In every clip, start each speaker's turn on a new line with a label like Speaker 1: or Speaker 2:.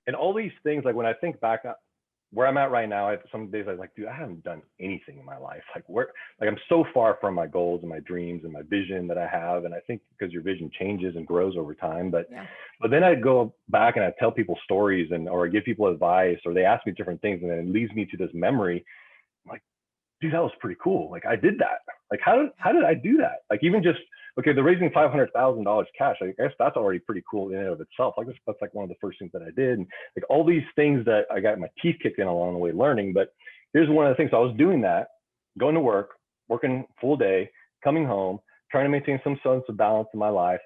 Speaker 1: And all these things, like when I think back where I'm at right now, some days I'm like, dude, I haven't done anything in my life. Like I'm so far from my goals and my dreams and my vision that I have. And I think because your vision changes and grows over time, but then I go back and I tell people stories or I give people advice, or they ask me different things, and then it leads me to this memory. I'm like, dude, that was pretty cool. Like I did that. Like how did I do that? Like even just, okay, the raising $500,000 cash, I guess that's already pretty cool in and of itself. Like that's like one of the first things that I did. And like all these things that I got my teeth kicked in along the way learning. But here's one of the things. I was doing that, going to work, working full day, coming home, trying to maintain some sense of balance in my life.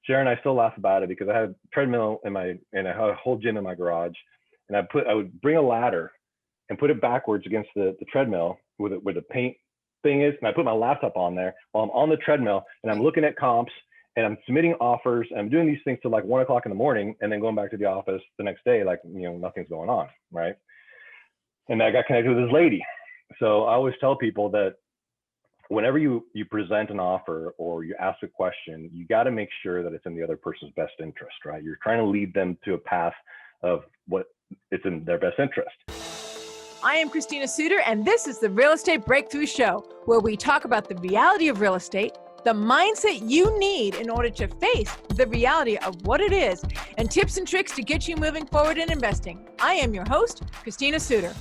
Speaker 1: Sharon, I still laugh about it because I had a treadmill and I had a whole gym in my garage, and I would bring a ladder and put it backwards against the treadmill where the paint thing is, and I put my laptop on there while I'm on the treadmill and I'm looking at comps and I'm submitting offers and I'm doing these things till like 1 o'clock in the morning, and then going back to the office the next day like, nothing's going on, right? And I got connected with this lady. So I always tell people that whenever you present an offer or you ask a question, you got to make sure that it's in the other person's best interest, right? You're trying to lead them to a path of what it's in their best interest.
Speaker 2: I am Christina Suter, and this is the Real Estate Breakthrough Show, where we talk about the reality of real estate, the mindset you need in order to face the reality of what it is, and tips and tricks to get you moving forward in investing. I am your host, Christina Suter.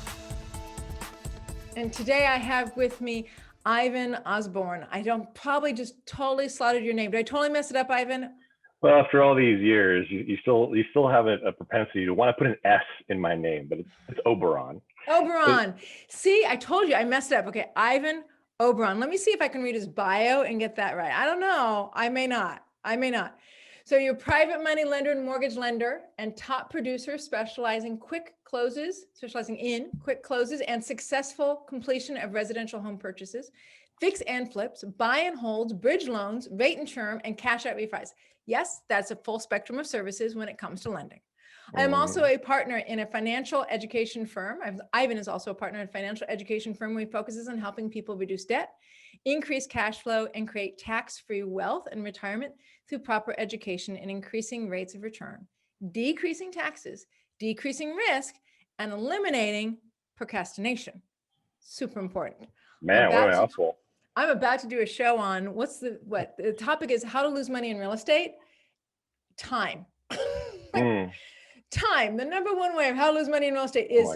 Speaker 2: And today I have with me Ivan Oberaon. I probably just totally slaughtered your name. Did I totally mess it up, Ivan?
Speaker 1: Well, after all these years, you still have a propensity to want to put an S in my name, but it's Oberon.
Speaker 2: Oberon. See, I told you I messed it up. Okay, Ivan Oberaon. Let me see if I can read his bio and get that right. I don't know. I may not. So you're a private money lender and mortgage lender and top producer specializing in quick closes and successful completion of residential home purchases, fix and flips, buy and holds, bridge loans, rate and term, and cash out refis. Yes, that's a full spectrum of services when it comes to lending. I'm also a partner in a financial education firm. Ivan is also a partner in a financial education firm where he focuses on helping people reduce debt, increase cash flow, and create tax-free wealth and retirement through proper education and increasing rates of return, decreasing taxes, decreasing risk, and eliminating procrastination. Super important.
Speaker 1: Man, what an mouthful.
Speaker 2: I'm about to do a show on the topic is how to lose money in real estate. Time. Time. The number one way of how to lose money in real estate is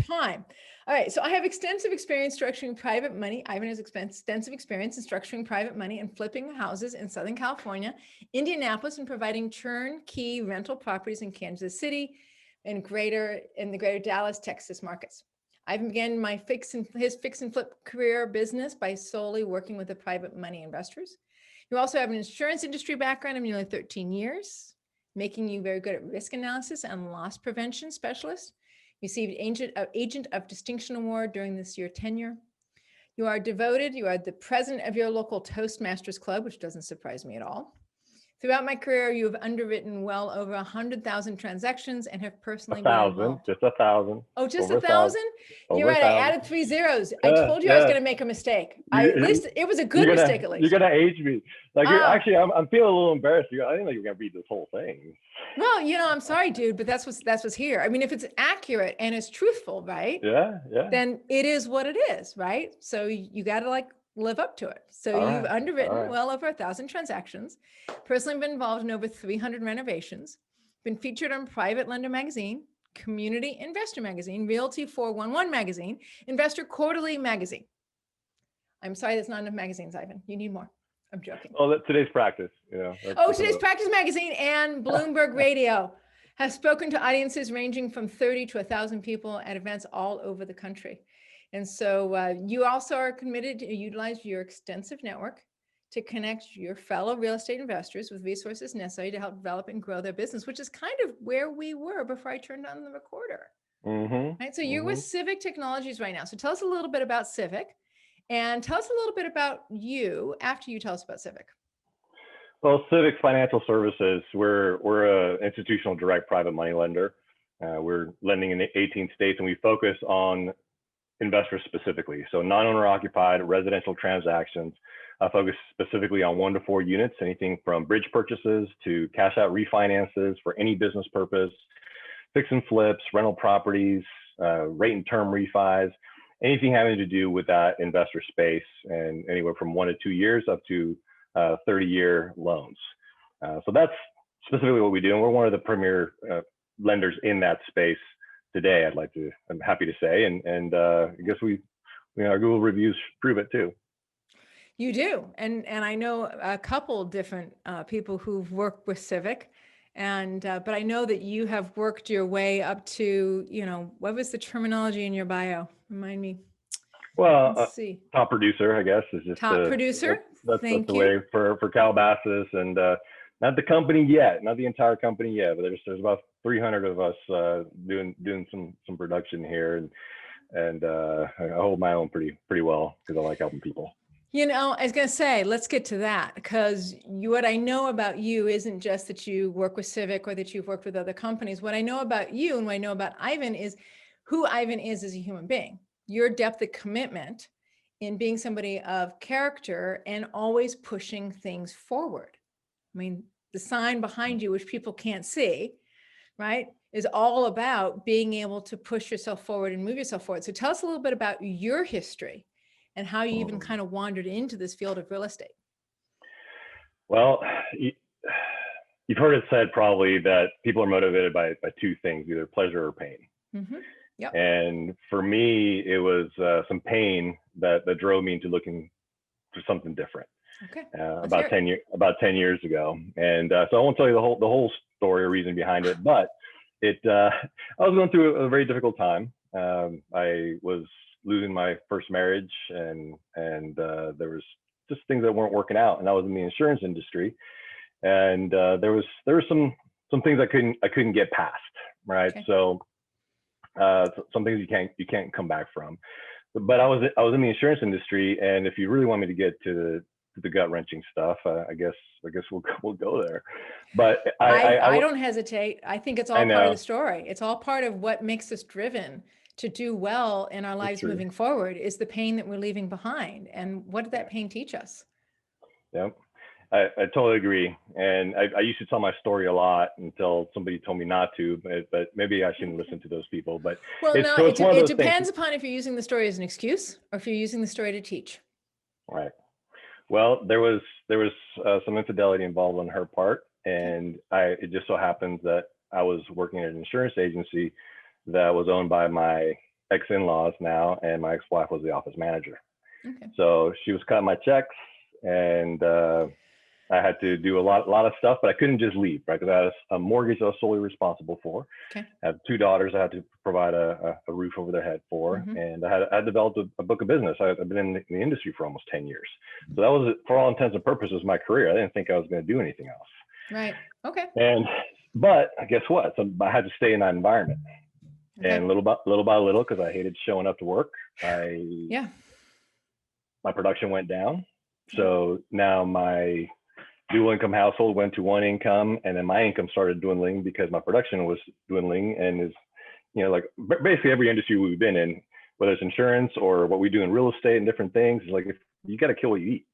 Speaker 2: time. All right. So I have extensive experience structuring private money. Ivan has extensive experience in structuring private money and flipping houses in Southern California, Indianapolis, and providing turnkey rental properties in Kansas City and the greater Dallas, Texas markets. I began his fix and flip career business by solely working with the private money investors. You also have an insurance industry background of nearly 13 years. Making you very good at risk analysis and loss prevention specialist. Received Agent of Distinction Award during this year tenure. You are devoted. You are the president of your local Toastmasters Club, which doesn't surprise me at all. Throughout my career, you have underwritten well over 100,000 transactions and have personally been involved.
Speaker 1: Just 1,000.
Speaker 2: Oh, just 1,000? You're right. I added 3 zeros. I told you I was going to make a mistake. At least it was a good mistake. At least
Speaker 1: you're going to age me. Like actually, I'm feeling a little embarrassed. I didn't know you were going to read this whole thing.
Speaker 2: Well, I'm sorry, dude, but that's what's here. I mean, if it's accurate and it's truthful, right?
Speaker 1: Yeah.
Speaker 2: Then it is what it is, right? So you got to live up to it. So you've underwritten well over 1,000 transactions, personally been involved in over 300 renovations, been featured on Private Lender Magazine, Community Investor Magazine, Realty 411 Magazine, Investor Quarterly Magazine. I'm sorry, that's not enough magazines, Ivan. You need more. I'm joking.
Speaker 1: Oh, today's practice.
Speaker 2: Today's Practice Magazine and Bloomberg Radio have spoken to audiences ranging from 30 to 1,000 people at events all over the country. And so you also are committed to utilize your extensive network to connect your fellow real estate investors with resources necessary to help develop and grow their business, which is kind of where we were before I turned on the recorder. Right. So you're with Civic Technologies right now. So tell us a little bit about Civic and tell us a little bit about you after you tell us about Civic.
Speaker 1: Well, Civic Financial Services, we're an institutional direct private money lender. We're lending in 18 states, and we focus on investors specifically. So non-owner occupied residential transactions. I focus specifically on 1 to 4 units, anything from bridge purchases to cash out refinances for any business purpose, fix and flips, rental properties, rate and term refis, anything having to do with that investor space, and anywhere from 1 to 2 years up to 30-year loans. So that's specifically what we do, and we're one of the premier lenders in that space today. I'm happy to say, and I guess our Google reviews prove it too.
Speaker 2: You do, and I know a couple different people who've worked with Civic, and but I know that you have worked your way up to, what was the terminology in your bio? Remind me.
Speaker 1: Well,
Speaker 2: Let's see.
Speaker 1: Top producer, I guess, is just
Speaker 2: Top producer.
Speaker 1: That's the way for Calabasas, and not the company yet, not the entire company yet, but there's about 300 of us doing some production here, and I hold my own pretty well because I like helping people.
Speaker 2: I was going to say, let's get to that, because what I know about you isn't just that you work with Civic or that you've worked with other companies. What I know about you and what I know about Ivan is who Ivan is as a human being. Your depth of commitment in being somebody of character and always pushing things forward. I mean, the sign behind you, which people can't see, right, is all about being able to push yourself forward and move yourself forward. So tell us a little bit about your history and how you even kind of wandered into this field of real estate.
Speaker 1: Well, you've heard it said probably that people are motivated by two things, either pleasure or pain.
Speaker 2: Mm-hmm. Yep.
Speaker 1: And for me, it was some pain that drove me into looking for something different.
Speaker 2: Okay.
Speaker 1: About 10 years ago. And so I won't tell you the whole story or reason behind it, but I was going through a very difficult time. I was losing my first marriage, and there was just things that weren't working out, and I was in the insurance industry, and there was some things I couldn't get past, right? Okay. So some things you can't come back from, but I was in the insurance industry, and if you really want me to get to the gut wrenching stuff, I guess we'll go there. But
Speaker 2: I don't hesitate. I think it's all part of the story. It's all part of what makes us driven to do well in our lives moving forward, is the pain that we're leaving behind. And what did that pain teach us?
Speaker 1: Yeah, I totally agree. And I used to tell my story a lot until somebody told me not to, but maybe I shouldn't listen to those people. But
Speaker 2: it depends upon if you're using the story as an excuse or if you're using the story to teach.
Speaker 1: Right. Well, there was some infidelity involved on her part, and it just so happens that I was working at an insurance agency that was owned by my ex-in-laws now, and my ex-wife was the office manager. Okay. So she was cutting my checks, and I had to do a lot of stuff, but I couldn't just leave, right? Because I had a mortgage I was solely responsible for. Okay. I had 2 daughters I had to provide a roof over their head for, mm-hmm. and I had developed a book of business. I've been in the industry for almost 10 years. So that was, for all intents and purposes, my career. I didn't think I was going to do anything else.
Speaker 2: Right. Okay.
Speaker 1: But guess what? So I had to stay in that environment. Okay. And little by little, because I hated showing up to work, my production went down. So now my dual income household went to 1 income, and then my income started dwindling because my production was dwindling. And is, like basically every industry we've been in, whether it's insurance or what we do in real estate and different things, is like, if you got to kill what you eat,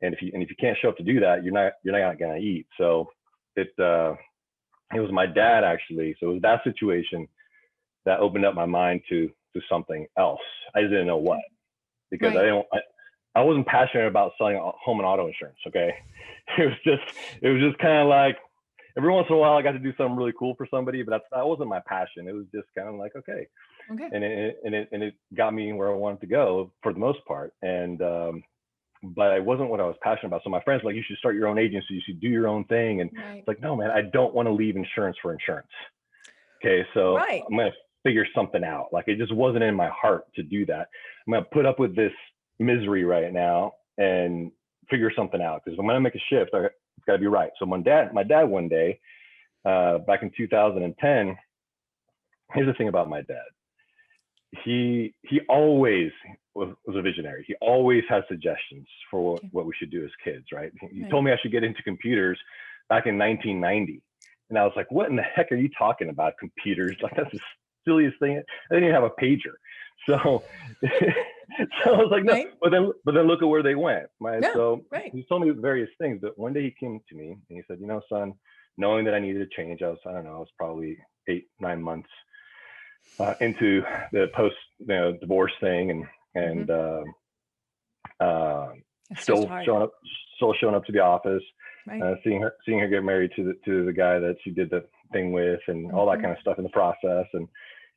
Speaker 1: and if you can't show up to do that, you're not going to eat. So it was my dad, actually. So it was that situation that opened up my mind to something else. I just didn't know what, because I wasn't passionate about selling home and auto insurance. Okay. It was just kind of like, every once in a while I got to do something really cool for somebody, but that wasn't my passion. It was just kind of like, okay. And it got me where I wanted to go for the most part. And, but it wasn't what I was passionate about. So my friends were like, you should start your own agency. You should do your own thing. And it's like, no, man, I don't want to leave insurance for insurance. Okay. So I'm going to figure something out. Like, it just wasn't in my heart to do that. I'm going to put up with this misery right now and figure something out, because if I'm going to make a shift, it's got to be right. So my dad one day, back in 2010, here's the thing about my dad. He always was a visionary. He always had suggestions for what we should do as kids, right? He told me I should get into computers back in 1990. And I was like, what in the heck are you talking about, computers? Like, that's the silliest thing. I didn't even have a pager. So I was like, no, but then look at where they went. He told me various things, but one day he came to me and he said, son, knowing that I needed a change, I was probably 8, 9 months into the post, divorce thing, and still showing up to the office,
Speaker 2: right.
Speaker 1: seeing her get married to the guy that she did the thing with, and all that kind of stuff in the process. And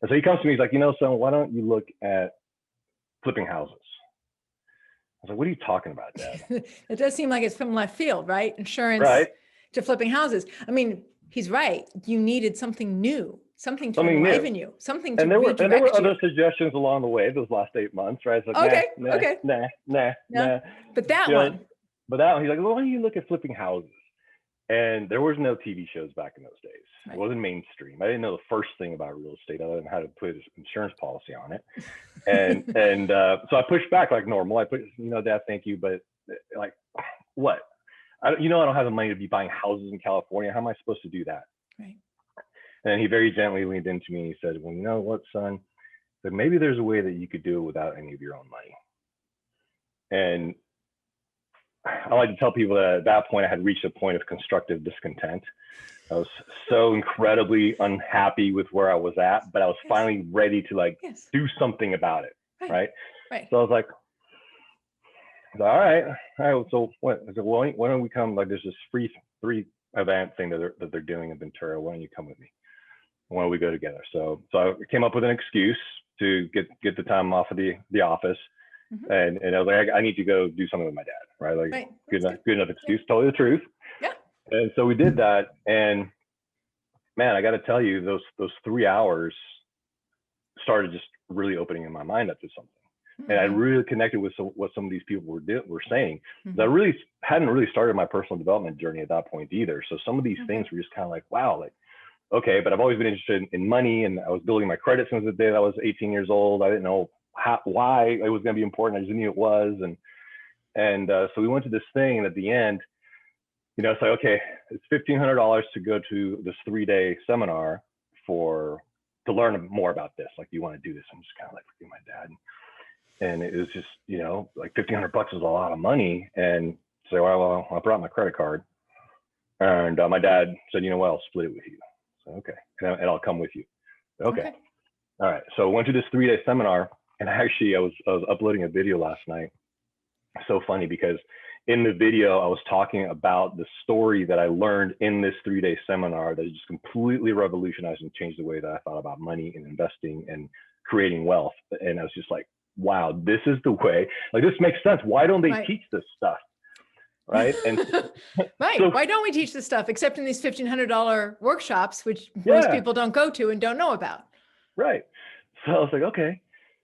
Speaker 1: so he comes to me, he's like, son, why don't you look at flipping houses? I was like, what are you talking about, Dad?
Speaker 2: It does seem like it's from left field, right? Insurance
Speaker 1: right.
Speaker 2: to flipping houses. I mean, he's right. You needed something new, something to enliven you, something to redirect you.
Speaker 1: And there were other suggestions along the way those last 8 months, right? It's like, nah.
Speaker 2: But that one.
Speaker 1: But he's like, well, why don't you look at flipping houses? And there was no TV shows back in those days. Right. It wasn't mainstream. I didn't know the first thing about real estate other than how to put an insurance policy on it. And so I pushed back like normal. I put, Dad, thank you, but like, what? I don't have the money to be buying houses in California. How am I supposed to do that?
Speaker 2: Right.
Speaker 1: And he very gently leaned into me and he said, well, you know what, son? But maybe there's a way that you could do it without any of your own money. And I like to tell people that at that point I had reached a point of constructive discontent. I was so incredibly unhappy with where I was at, but I was finally ready to do something about it. Right. So I was like, all right. So what? I said, well, why don't we come? Like, there's this free 3-event thing that they're doing in Ventura. Why don't you come with me? Why don't we go together? So I came up with an excuse to get the time off of the office. And I was like, I need to go do something with my dad, right? Like, good enough excuse, tell you the truth.
Speaker 2: Yeah. And
Speaker 1: so we did that, and man, I got to tell you, those 3 hours started just really opening in my mind up to something, and I really connected with what some of these people were saying. I really hadn't really started my personal development journey at that point either. So some of these things were just kind of like, wow, like, okay, but I've always been interested in money, and I was building my credit since the day that I was 18 years old. I didn't know why it was going to be important. I just knew it was. And so we went to this thing, and at the end, it's like, okay, it's $1,500 to go to this 3-day seminar to learn more about this. Like, do you want to do this? I'm just kind of like, forget my dad. And it was just, like $1,500 is a lot of money. And so, well, I brought my credit card, and my dad said, what, I'll split it with you. So, okay. And I'll come with you. Okay. All right. So I went to this 3-day seminar. And actually, I was uploading a video last night. So funny, because in the video, I was talking about the story that I learned in this 3-day seminar that just completely revolutionized and changed the way that I thought about money and investing and creating wealth. And I was just like, wow, this is the way. Like, this makes sense. Why don't they teach this stuff? Right. And
Speaker 2: So, why don't we teach this stuff except in these $1,500 workshops, which most people don't go to and don't know about?
Speaker 1: Right. So I was like, okay.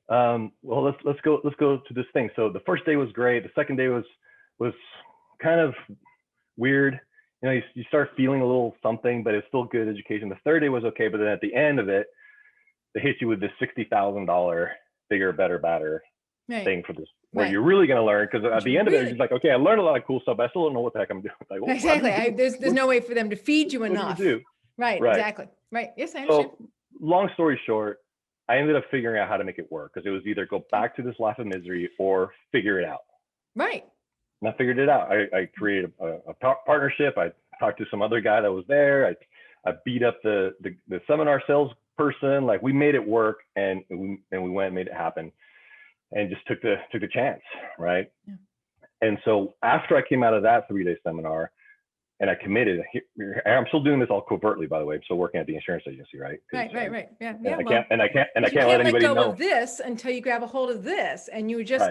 Speaker 1: Well, let's go to this thing. So the first day was great. The second day was kind of weird. You start feeling a little something, but it's still good education. The third day was okay, but then at the end of it, they hit you with this $60,000 bigger, better, badder thing for this, where you're really going to learn. Because at the end of it, it's like, okay, I learned a lot of cool stuff, but I still don't know what the heck I'm doing. Like,
Speaker 2: exactly. There's no way for them to feed you enough.
Speaker 1: What do you do?
Speaker 2: Right. Exactly. Right. Yes, I understand.
Speaker 1: So, long story short, I ended up figuring out how to make it work, because it was either go back to this life of misery or figure it out.
Speaker 2: Right.
Speaker 1: And I figured it out. I created a partnership. I talked to some other guy that was there. I beat up the seminar sales person. Like, we made it work, and we went and made it happen, and just took the chance, right? Yeah. And so after I came out of that 3-day seminar, and I committed, I'm still doing this all covertly, by the way. I'm still working at the insurance agency, right?
Speaker 2: Right. Yeah.
Speaker 1: And I can't let anybody know.
Speaker 2: Let go of this until you grab a hold of this, and you're just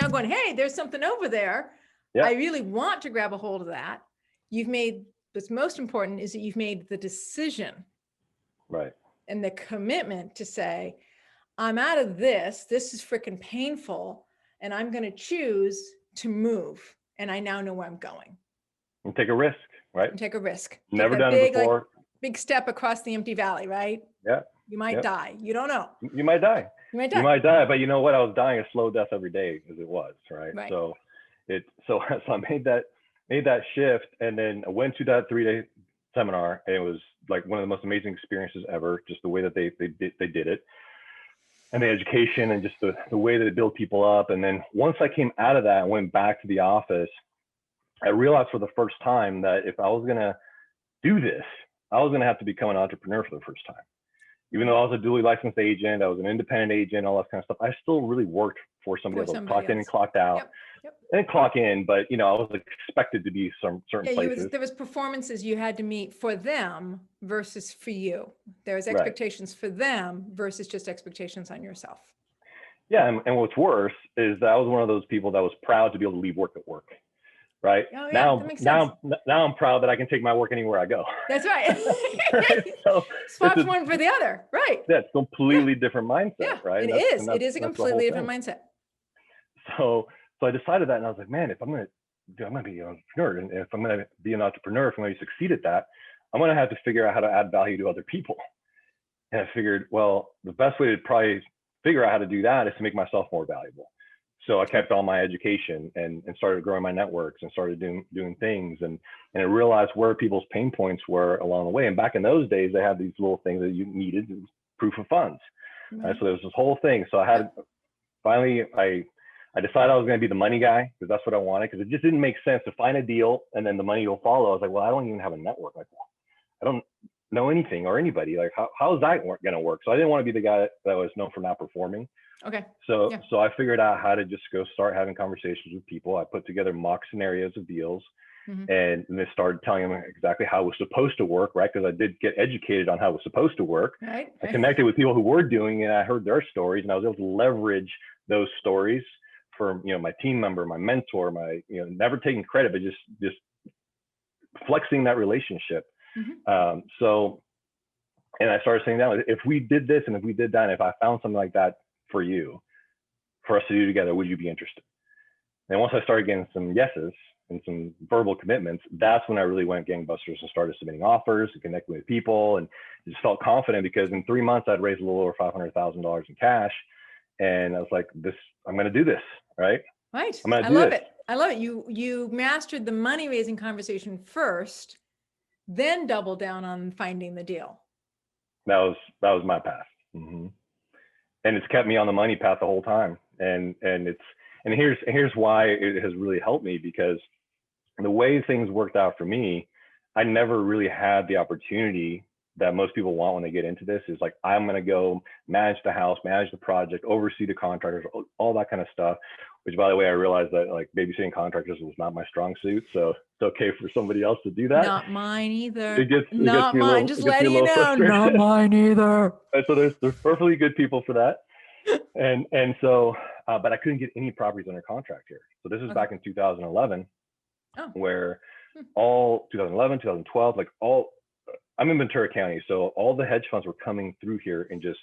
Speaker 2: now going, hey, there's something over there. Yeah. I really want to grab a hold of that. What's most important is that you've made the decision,
Speaker 1: right?
Speaker 2: And the commitment to say, I'm out of this. This is freaking painful, and I'm going to choose to move. And I now know where I'm going.
Speaker 1: And take a risk, right?
Speaker 2: Take a risk.
Speaker 1: Never done it before.
Speaker 2: Big step across the empty valley, right?
Speaker 1: Yeah.
Speaker 2: You might die. You don't know.
Speaker 1: You might die. You might die. But you know what? I was dying a slow death every day, as it was, right? So I made that shift, and then I went to that 3-day seminar, and it was like one of the most amazing experiences ever. Just the way that they did it, and the education, and just the way that they build people up. And then once I came out of that and went back to the office, I realized for the first time that if I was going to do this, I was going to have to become an entrepreneur for the first time. Even though I was a duly licensed agent, I was an independent agent, all that kind of stuff. I still really worked for somebody else. Clocked in and clocked out.
Speaker 2: Yep. Yep.
Speaker 1: And clock in, but I was expected to be some certain places.
Speaker 2: There was performances you had to meet for them versus for you. There was expectations for them versus just expectations on yourself.
Speaker 1: Yeah, and what's worse is that I was one of those people that was proud to be able to leave work at work. Right.
Speaker 2: Oh, yeah,
Speaker 1: now I'm proud that I can take my work anywhere I go.
Speaker 2: That's right.
Speaker 1: Right? So
Speaker 2: swaps one for the other. Right.
Speaker 1: That's completely different mindset.
Speaker 2: Yeah,
Speaker 1: right.
Speaker 2: It is a completely different mindset.
Speaker 1: So I decided that, and I was like, man, if I'm going to be an entrepreneur, and if I'm going to be an entrepreneur, if I'm going to succeed at that, I'm going to have to figure out how to add value to other people. And I figured, well, the best way to probably figure out how to do that is to make myself more valuable. So I kept all my education and started growing my networks and started doing things, and I realized where people's pain points were along the way. And back in those days, they had these little things that you needed, proof of funds. Right? So there was this whole thing. So finally I decided I was going to be the money guy, because that's what I wanted, because it just didn't make sense to find a deal and then the money will follow. I was like, well, I don't even have a network. Like, I don't know anything or anybody. Like, how is that going to work? So I didn't want to be the guy that was known for not performing.
Speaker 2: Okay.
Speaker 1: So I figured out how to just go start having conversations with people. I put together mock scenarios of deals, and then started telling them exactly how it was supposed to work, right? Because I did get educated on how it was supposed to work.
Speaker 2: Right.
Speaker 1: I connected with people who were doing it, and I heard their stories, and I was able to leverage those stories for my team member, my mentor, my never taking credit, but just flexing that relationship. So, and I started saying that if we did this and if we did that, and if I found something like that for us to do together, would you be interested? And once I started getting some yeses and some verbal commitments, that's when I really went gangbusters and started submitting offers and connecting with people, and just felt confident, because in 3 months I'd raised a little over $500,000 in cash. And I was like, I'm going to do this. Right.
Speaker 2: Right. I love it. I love it. You mastered the money raising conversation first, then double down on finding the deal.
Speaker 1: That was my path. And it's kept me on the money path the whole time. And here's why it has really helped me, because the way things worked out for me, I never really had the opportunity that most people want when they get into this. Is like, I'm going to go manage the house, manage the project, oversee the contractors, all that kind of stuff, which, by the way, I realized that like babysitting contractors was not my strong suit. So it's okay for somebody else to do that.
Speaker 2: Not mine either.
Speaker 1: It gets
Speaker 2: not mine. Just letting you know.
Speaker 1: Not mine either. And so there's perfectly good people for that. And so, but I couldn't get any properties under contract here. So this is back in 2011, where all 2011, 2012, like I'm in Ventura County, so all the hedge funds were coming through here and just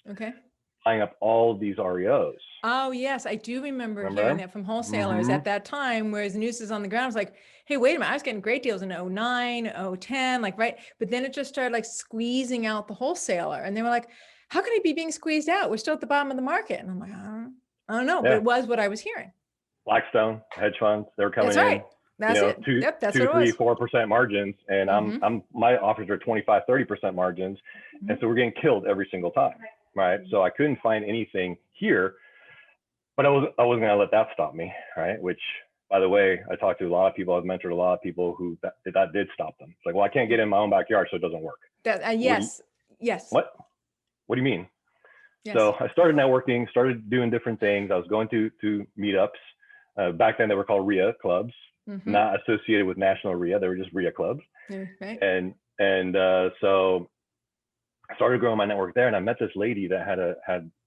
Speaker 1: buying up all of these REOs.
Speaker 2: Oh yes, I do remember hearing that from wholesalers at that time, whereas the news is on the ground. I was like, hey, wait a minute, I was getting great deals in 09, 010, like, right. But then it just started like squeezing out the wholesaler, and they were like, how can he be being squeezed out? We're still at the bottom of the market. And I'm like, I don't know, but it was what I was hearing.
Speaker 1: Blackstone, hedge funds, they were coming in.
Speaker 2: That's right. That's it.
Speaker 1: 2,
Speaker 2: that's
Speaker 1: 2, 3, 4% margins. And my offers are 25, 30% margins. And so we're getting killed every single time. Right. So I couldn't find anything here, but I wasn't going to let that stop me. Right. Which, by the way, I talked to a lot of people. I've mentored a lot of people who that did stop them. It's like, well, I can't get in my own backyard, so it doesn't work.
Speaker 2: Yes.
Speaker 1: What do you mean?
Speaker 2: Yes.
Speaker 1: So I started networking, started doing different things. I was going to meetups. Back then they were called RIA clubs, not associated with National RIA. They were just RIA clubs.
Speaker 2: Right.
Speaker 1: And so I started growing my network there, and I met this lady that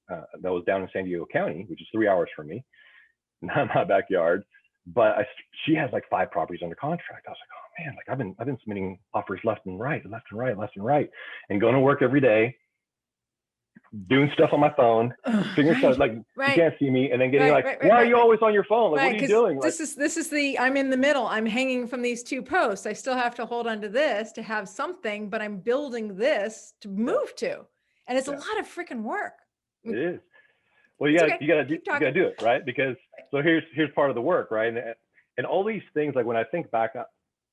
Speaker 1: that was down in San Diego County, which is 3 hours from me, not my backyard. But she has like 5 properties under contract. I was like, oh man, like I've been submitting offers left and right, and going to work every day, doing stuff on my phone, figuring stuff like you can't see me, and then getting why are you always on your phone? Like, what are you doing?
Speaker 2: This is I'm in the middle. I'm hanging from these 2 posts. I still have to hold on to this to have something, but I'm building this to move to, and it's a lot of freaking work.
Speaker 1: It is. Well, you gotta do it, right? Because so here's part of the work, right? And all these things, like when I think back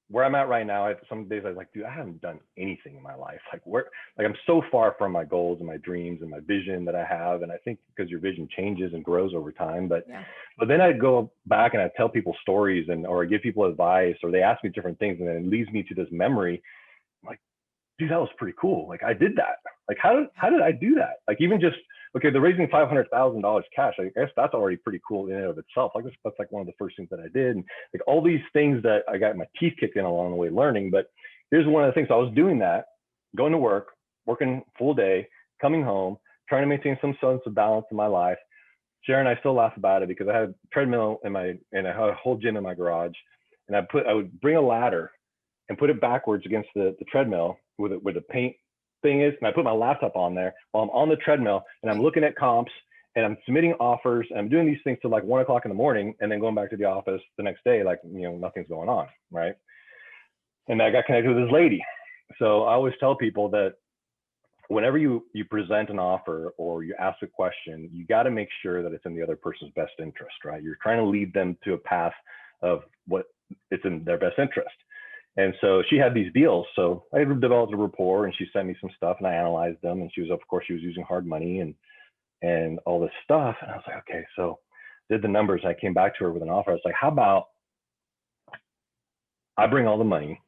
Speaker 1: where I'm at right now, some days I'm like, dude, I haven't done anything in my life. Like I'm so far from my goals and my dreams and my vision that I have. And I think because your vision changes and grows over time, but then I go back and I tell people stories or I give people advice, or they ask me different things, and then it leads me to this memory. I'm like, dude, that was pretty cool. Like I did that. Like how did I do that? Like even just, okay, the raising $500,000 cash, I guess that's already pretty cool in and of itself. Like that's like one of the first things that I did. And like all these things that I got my teeth kicked in along the way learning. But here's one of the things. I was doing that, going to work, working full day, coming home, trying to maintain some sense of balance in my life. Sharon, I still laugh about it because I had a treadmill and I had a whole gym in my garage, and I would bring a ladder and put it backwards against the treadmill where the paint thing is, and I put my laptop on there while I'm on the treadmill and I'm looking at comps and I'm submitting offers and I'm doing these things till like 1 o'clock in the morning and then going back to the office the next day like, you know, nothing's going on, right? And I got connected with this lady. So I always tell people that whenever you present an offer or you ask a question, you got to make sure that it's in the other person's best interest, right? You're trying to lead them to a path of what it's in their best interest. And so she had these deals. So I developed a rapport and she sent me some stuff and I analyzed them. And she was, of course, she was using hard money and all this stuff. And I was like, okay, so did the numbers. I came back to her with an offer. I was like, how about I bring all the money.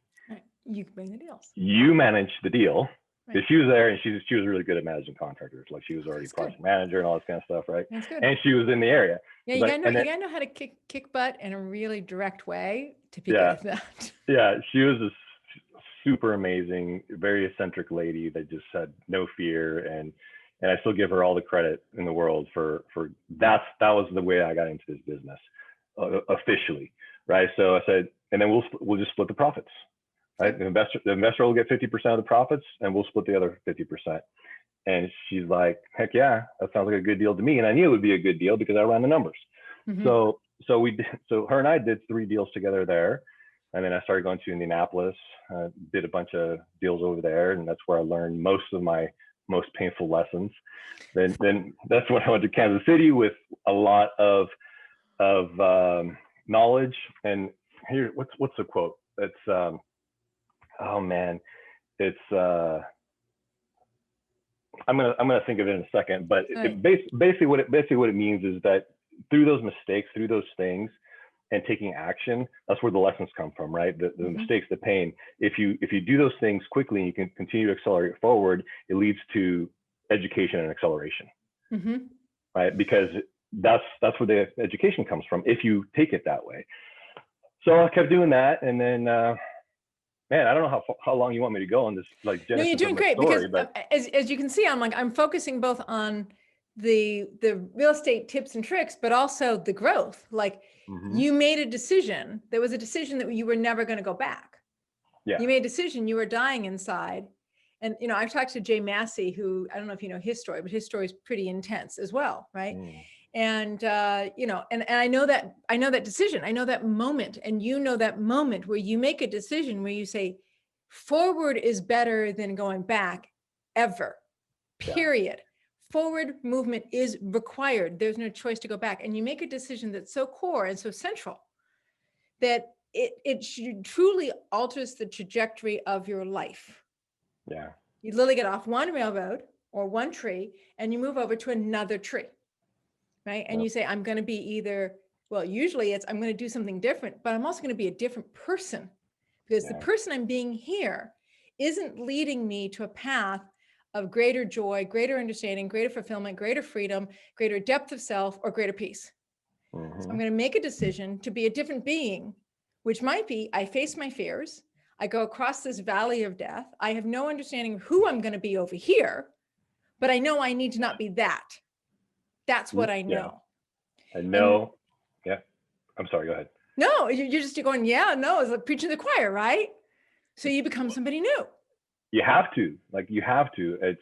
Speaker 2: You can bring the deals.
Speaker 1: You manage the deal.
Speaker 2: Right.
Speaker 1: Because she was there and she was really good at managing contractors. Like she was already project manager and all this kind of stuff, right?
Speaker 2: That's good.
Speaker 1: And she was in the area.
Speaker 2: Yeah, you gotta know how to kick butt in a really direct way to be good at that.
Speaker 1: Yeah, she was a super amazing, very eccentric lady that just had no fear, and I still give her all the credit in the world for that was the way I got into this business officially, right? So I said, and then we'll just split the profits. Right? The investor will get 50% of the profits and we'll split the other 50%. And she's like, heck yeah, that sounds like a good deal to me. And I knew it would be a good deal because I ran the numbers. Mm-hmm. So her and I did 3 deals together there. And then I started going to Indianapolis, did a bunch of deals over there. And that's where I learned most of my most painful lessons. Then that's when I went to Kansas City with a lot of knowledge. And here, what's the quote? It's, oh man, it's I'm gonna think of it in a second, but basically what it means is that through those mistakes, through those things, and taking action, that's where the lessons come from, right? The mm-hmm. mistakes, the pain. If you do those things quickly and you can continue to accelerate forward, it leads to education and acceleration, mm-hmm. right? Because that's where the education comes from if you take it that way. So I kept doing that, and then. Man, I don't know how long you want me to go on this, like, genesis.
Speaker 2: No, you're doing great
Speaker 1: story,
Speaker 2: because as you can see, I'm focusing both on the real estate tips and tricks, but also the growth. Like mm-hmm. you made a decision. There was a decision that you were never going to go back. Yeah. You made a decision. You were dying inside. And, you know, I've talked to Jay Massey, who, I don't know if you know his story, but his story is pretty intense as well. Right. Mm. And, you know, and I know that decision, I know that moment, and you know that moment where you make a decision where you say, forward is better than going back ever, period. Yeah. Forward movement is required. There's no choice to go back. And you make a decision that's so core and so central that it truly alters the trajectory of your life.
Speaker 1: Yeah.
Speaker 2: You literally get off one railroad or one tree and you move over to another tree. Right. And you say, I'm going to be either, well, usually it's, I'm going to do something different, but I'm also going to be a different person because the person I'm being here isn't leading me to a path of greater joy, greater understanding, greater fulfillment, greater freedom, greater depth of self, or greater peace. Mm-hmm. So I'm going to make a decision to be a different being, which might be, I face my fears. I go across this valley of death. I have no understanding of who I'm going to be over here, but I know I need to not be that. That's what I know.
Speaker 1: Yeah. I know. Yeah. I'm sorry. Go ahead.
Speaker 2: No, you're going, yeah, no, it's like preaching to the choir, right? So you become somebody new.
Speaker 1: You have to. It's,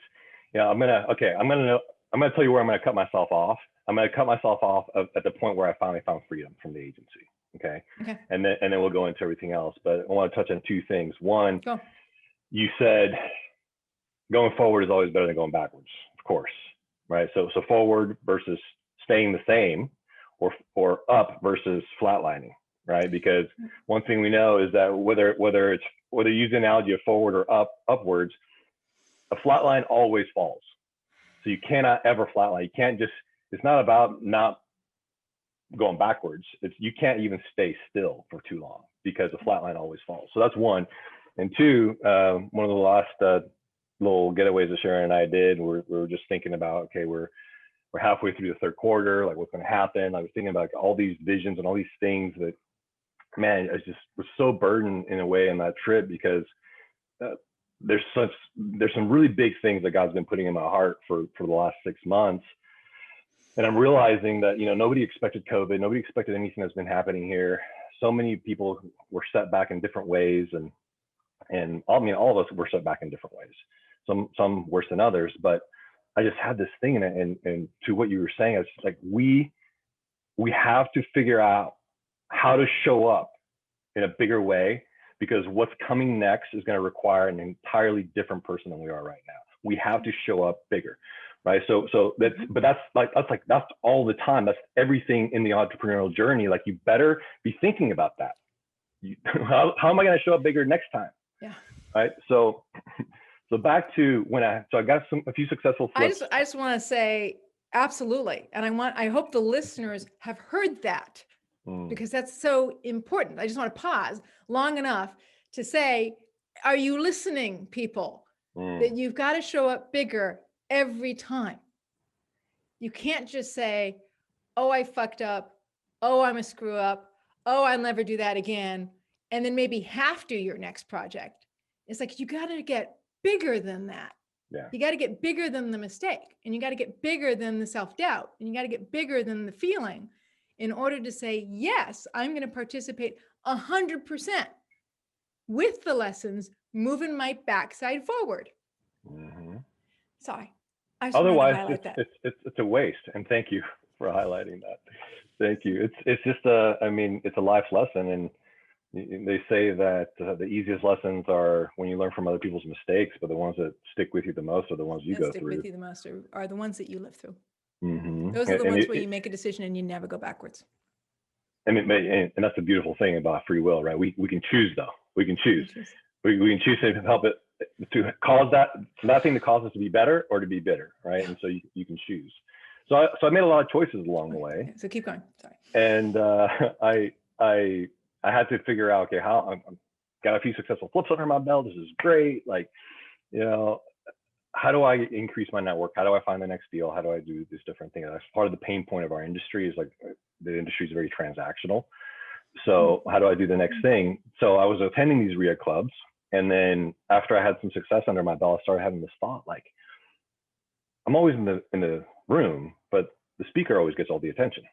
Speaker 1: you know, I'm going to tell you where I'm going to cut myself off. I'm going to cut myself off at the point where I finally found freedom from the agency. Okay. And then we'll go into everything else. But I want to touch on 2 things. One, you said going forward is always better than going backwards, of course. Right. So forward versus staying the same, or up versus flatlining. Right. Because one thing we know is that whether you use the analogy of forward or upwards, a flat line always falls. So you cannot ever flatline. You can't just, it's not about not going backwards. You can't even stay still for too long because a flat line always falls. So that's one. And two, one of the last little getaways that Sharon and I did, we were just thinking about, okay, we're halfway through the third quarter, like what's going to happen. I was thinking about like, all these visions and all these things that, man, I just was so burdened in a way on that trip, because there's some really big things that God's been putting in my heart for the last 6 months. And I'm realizing that, nobody expected COVID. Nobody expected anything that's been happening here. So many people were set back in different ways. And I mean, all of us were set back in different ways. Some worse than others, but I just had this thing, and to what you were saying, it's like, we have to figure out how to show up in a bigger way, because what's coming next is going to require an entirely different person than we are right now. We have to show up bigger, right? So that's all the time. That's everything in the entrepreneurial journey. Like, you better be thinking about that. How am I going to show up bigger next time?
Speaker 2: Yeah.
Speaker 1: Right. So back to when I got a few successful flips.
Speaker 2: I just want to say, absolutely. And I hope the listeners have heard that, because that's so important. I just want to pause long enough to say, are you listening, people? That you've got to show up bigger every time. You can't just say, oh, I fucked up. Oh, I'm a screw up. Oh, I'll never do that again. And then maybe half do your next project. It's like, you got to get bigger than that.
Speaker 1: Yeah.
Speaker 2: You got to get bigger than the mistake, and you got to get bigger than the self-doubt, and you got to get bigger than the feeling in order to say, yes, I'm going to participate 100% with the lessons, moving my backside forward.
Speaker 1: Mm-hmm.
Speaker 2: Sorry. I just
Speaker 1: Otherwise, it's a waste. And thank you for highlighting that. Thank you. It's just it's a life lesson. And they say that the easiest lessons are when you learn from other people's mistakes, but the ones that stick with you the most are the ones you go through.
Speaker 2: Stick with you the most are the ones that you live through.
Speaker 1: Mm-hmm.
Speaker 2: Those are the ones where you make a decision and you never go backwards.
Speaker 1: And that's the beautiful thing about free will, right? We can choose, though. We can choose. We can choose to help it, to cause that thing to cause us to be better or to be bitter, right? Yeah. And so you can choose. So I made a lot of choices along the way.
Speaker 2: So keep going. Sorry.
Speaker 1: And I had to figure out, okay, how I'm got a few successful flips under my belt. This is great. Like, how do I increase my network? How do I find the next deal? How do I do this different thing? That's part of the pain point of our industry, is like the industry is very transactional. So how do I do the next thing? So I was attending these RIA clubs. And then after I had some success under my belt, I started having this thought, like, I'm always in the room, but the speaker always gets all the attention.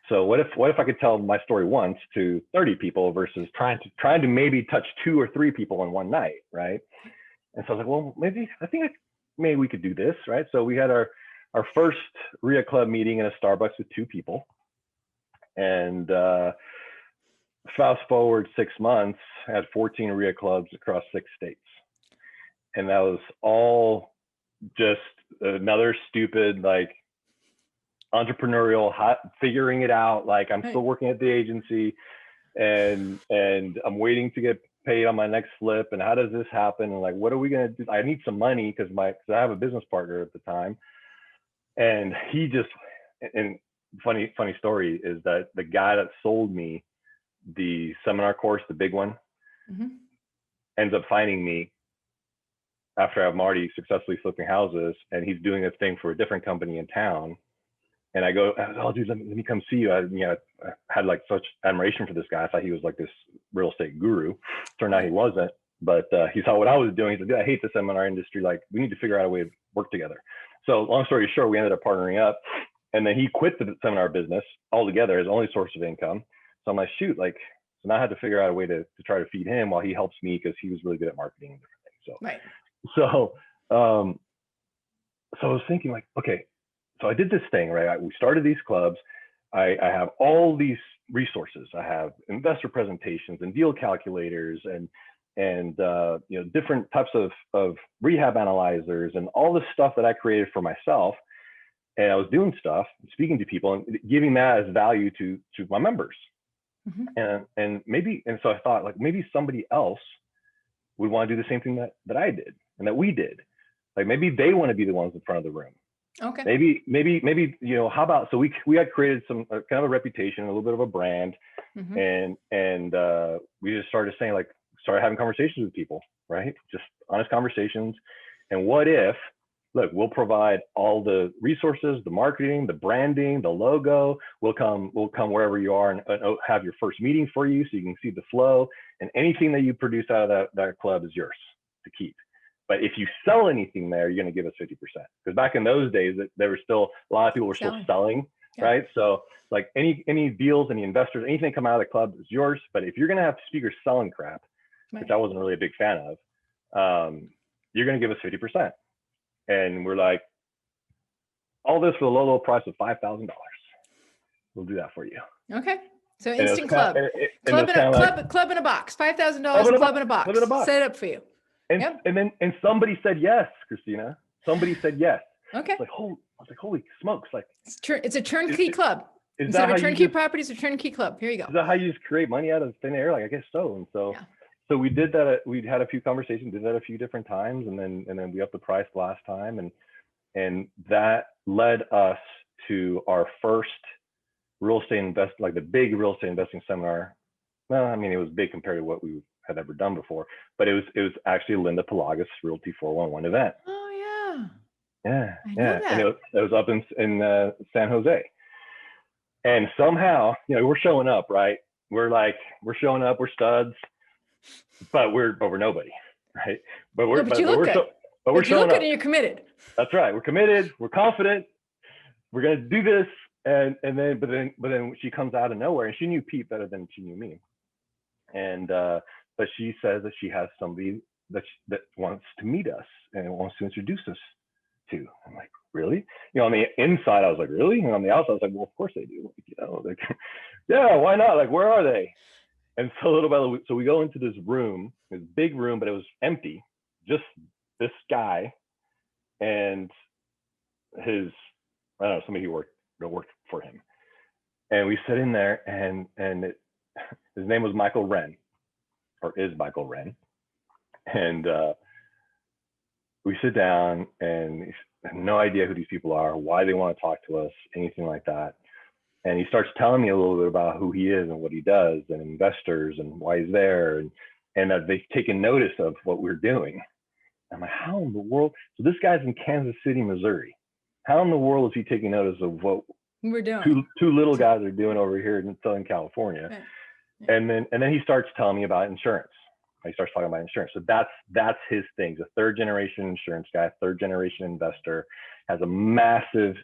Speaker 1: So what if I could tell my story once to 30 people versus trying to maybe touch 2 or 3 people in one night, right? And so I was like, well, maybe we could do this, right? So we had our first RIA club meeting in a Starbucks with 2 people. And fast forward 6 months, I had 14 RIA clubs across 6 states. And that was all just another stupid, like, entrepreneurial figuring it out. Like, I'm still working at the agency, and I'm waiting to get paid on my next flip. And how does this happen? And like, what are we going to do? I need some money because I have a business partner at the time. And funny story is that the guy that sold me the seminar course, the big one, ends up finding me after I'm already successfully flipping houses, and he's doing a thing for a different company in town. And I go, oh, dude, let me come see you. I had like such admiration for this guy. I thought he was like this real estate guru. Turned out he wasn't, but he saw what I was doing. He said, dude, I hate the seminar industry. Like, we need to figure out a way to work together. So long story short, we ended up partnering up, and then he quit the seminar business altogether, his only source of income. So I'm like, shoot, like, so now I had to figure out a way to try to feed him while he helps me, because he was really good at marketing and different things. So,
Speaker 2: right.
Speaker 1: So I was thinking, like, okay, so I did this thing, right? We started these clubs. I have all these resources. I have investor presentations and deal calculators and different types of rehab analyzers and all this stuff that I created for myself. And I was doing stuff, speaking to people and giving that as value to my members. And so I thought, like, maybe somebody else would want to do the same thing that I did and that we did. Like, maybe they want to be the ones in front of the room.
Speaker 2: Okay.
Speaker 1: Maybe, how about, so we had created some kind of a reputation, a little bit of a brand, and we just started saying, like, started having conversations with people, right? Just honest conversations. And what if, look, we'll provide all the resources, the marketing, the branding, the logo. We'll come wherever you are and have your first meeting for you so you can see the flow. And anything that you produce out of that club is yours to keep. But if you sell anything there, you're going to give us 50%. Because back in those days, there were still a lot of people were still selling, right? So like any deals, any investors, anything come out of the club is yours. But if you're going to have speakers selling crap, which I wasn't really a big fan of, you're going to give us 50%. And we're like, all this for the low price of $5,000. We'll do that for you.
Speaker 2: Okay. So instant club. Club in a box. $5,000 club in a box. Set it up for you.
Speaker 1: And somebody said yes, Christina. Somebody said yes.
Speaker 2: Okay.
Speaker 1: I was like, holy smokes! Like
Speaker 2: it's a turnkey club. Instead of a turnkey property, it's a turnkey club. Here you go.
Speaker 1: Is that how you just create money out of thin air? Like I guess so. And so. Yeah. So we did that. We had a few conversations, did that a few different times, and then we upped the price last time, and that led us to our first real estate like the big real estate investing seminar. Well, I mean, it was big compared to what we had ever done before, but it was actually Linda Pelagos Realty 411 event.
Speaker 2: Oh
Speaker 1: yeah,
Speaker 2: I know that.
Speaker 1: And it was up in San Jose, and somehow we're showing up, right? We're showing up, we're studs. But we're nobody, right? But we're showing up.
Speaker 2: And you're committed.
Speaker 1: That's right. We're committed. We're confident. We're gonna do this. And then she comes out of nowhere, and she knew Pete better than she knew me. And but she says that she has somebody that wants to meet us and wants to introduce us to. I'm like, really? On the inside, I was like, really? And on the outside, I was like, well, of course they do. Like, yeah, why not? Like, where are they? And so little by little, so we go into this room, this big room, but it was empty. Just this guy and somebody who worked for him. And we sit in there, and his name was Michael Wrenn, or is Michael Wrenn. And we sit down, and I have no idea who these people are, why they want to talk to us, anything like that. And he starts telling me a little bit about who he is and what he does, and investors and why he's there, and that they've taken notice of what we're doing. I'm like, how in the world? So this guy's in Kansas City, Missouri. How in the world is he taking notice of what
Speaker 2: we're doing?
Speaker 1: Two little guys are doing over here in Southern California. Right. Yeah. And then he starts telling me about insurance. He starts talking about insurance. So that's his thing. He's a third generation insurance guy, third generation investor, has a massive.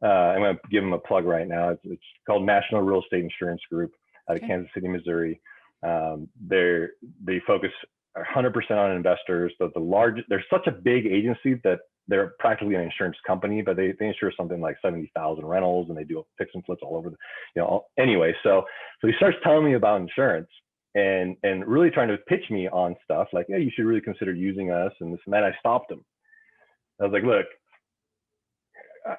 Speaker 1: I'm going to give them a plug right now. It's called National Real Estate Insurance Group out of Kansas City, Missouri. They focus 100% on investors. They're such a big agency that they're practically an insurance company, but they insure something like 70,000 rentals, and they do fix and flips all over anyway. So he starts telling me about insurance and really trying to pitch me on stuff like, yeah, you should really consider using us and this and that. I stopped him. I was like, look,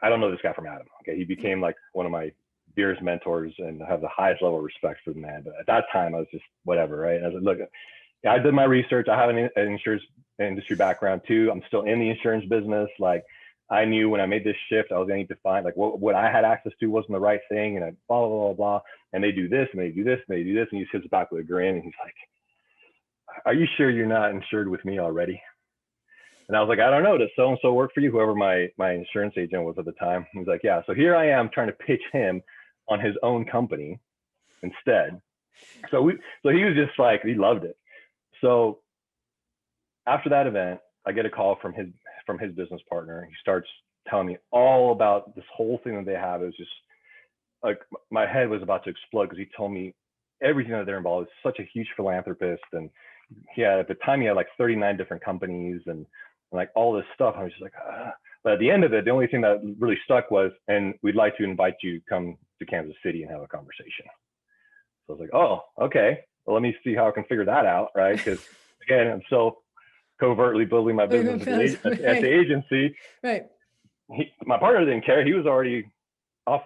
Speaker 1: I don't know this guy from Adam. Okay, he became like one of my dearest mentors, and I have the highest level of respect for the man. But at that time, I was just whatever, right? And I was like, look, I did my research. I have an insurance industry background too. I'm still in the insurance business. Like, I knew when I made this shift, I was going to need to find like what I had access to wasn't the right thing, and I blah blah blah blah. And they do this, and they do this, and they do this, and he sits back with a grin, and he's like, "Are you sure you're not insured with me already?" And I was like, I don't know, does so-and-so work for you? Whoever my insurance agent was at the time. He was like, yeah. So here I am trying to pitch him on his own company instead. So he was just like, he loved it. So after that event, I get a call from his business partner. He starts telling me all about this whole thing that they have. It was just like, my head was about to explode because he told me everything that they're involved with. Such a huge philanthropist. And at the time he had like 39 different companies and like all this stuff. I was just like, But at the end of it, the only thing that really stuck was, and we'd like to invite you to come to Kansas City and have a conversation. So I was like, oh, okay. Well, let me see how I can figure that out, right? Because again, I'm so covertly building my business at the agency.
Speaker 2: Right.
Speaker 1: My partner didn't care. He was already off.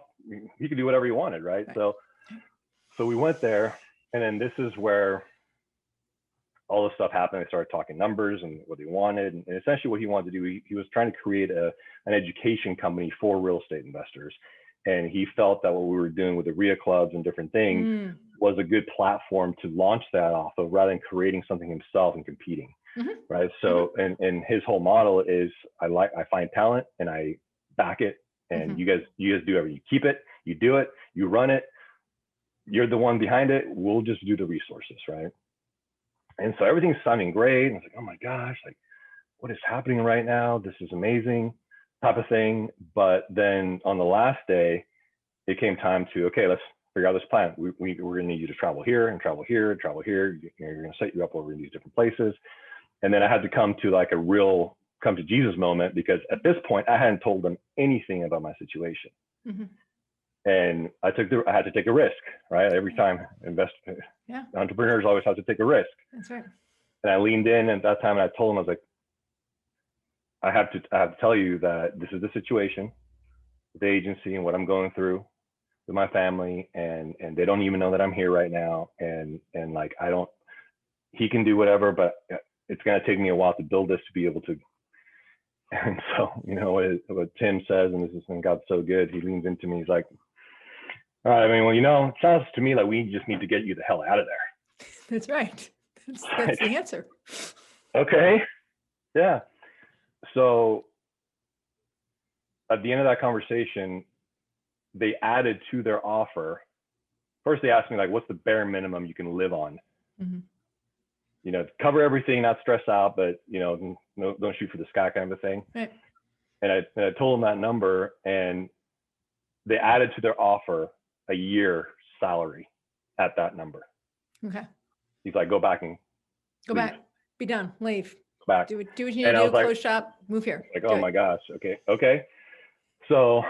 Speaker 1: He could do whatever he wanted, right? So we went there, and then this is where all this stuff happened. I started talking numbers and what he wanted, and essentially what he wanted to do, he was trying to create an education company for real estate investors. And he felt that what we were doing with the RIA clubs and different things was a good platform to launch that off of rather than creating something himself and competing. Right. So, and his whole model is I find talent and I back it, and you guys do everything. You keep it, you do it, you run it. You're the one behind it. We'll just do the resources. Right. And so everything's sounding great. And I was like, oh my gosh, like what is happening right now? This is amazing type of thing. But then on the last day, it came time to, okay, let's figure out this plan. We're going to need you to travel here and travel here and travel here. You're going to set you up over in these different places. And then I had to come to like a real come to Jesus moment, because at this point I hadn't told them anything about my situation. And I had to take a risk, right? Every time entrepreneurs always have to take a risk.
Speaker 2: That's right.
Speaker 1: And I leaned in at that time and I told them, I was like, I have to tell you that this is the situation with the agency and what I'm going through with my family, and they don't even know that I'm here right now. And like, he can do whatever, but it's going to take me a while to build this to be able to. And so, you know, what Tim says, and this is when God's so good, he leans into me. He's like, all right, I mean, well, you know, it sounds to me like we just need to get you the hell out of there.
Speaker 2: That's right. That's the answer.
Speaker 1: Okay. Yeah. So at the end of that conversation, they added to their offer. First, they asked me, like, what's the bare minimum you can live on? You know, cover everything, not stress out, but, you know, don't shoot for the sky kind of a thing.
Speaker 2: Right.
Speaker 1: And I told them that number, and they added to their offer a year salary at that number.
Speaker 2: Okay.
Speaker 1: He's like, go back,
Speaker 2: be done, leave.
Speaker 1: Go back.
Speaker 2: Do what you need to do, close shop, move here.
Speaker 1: Like, oh my gosh. Okay. So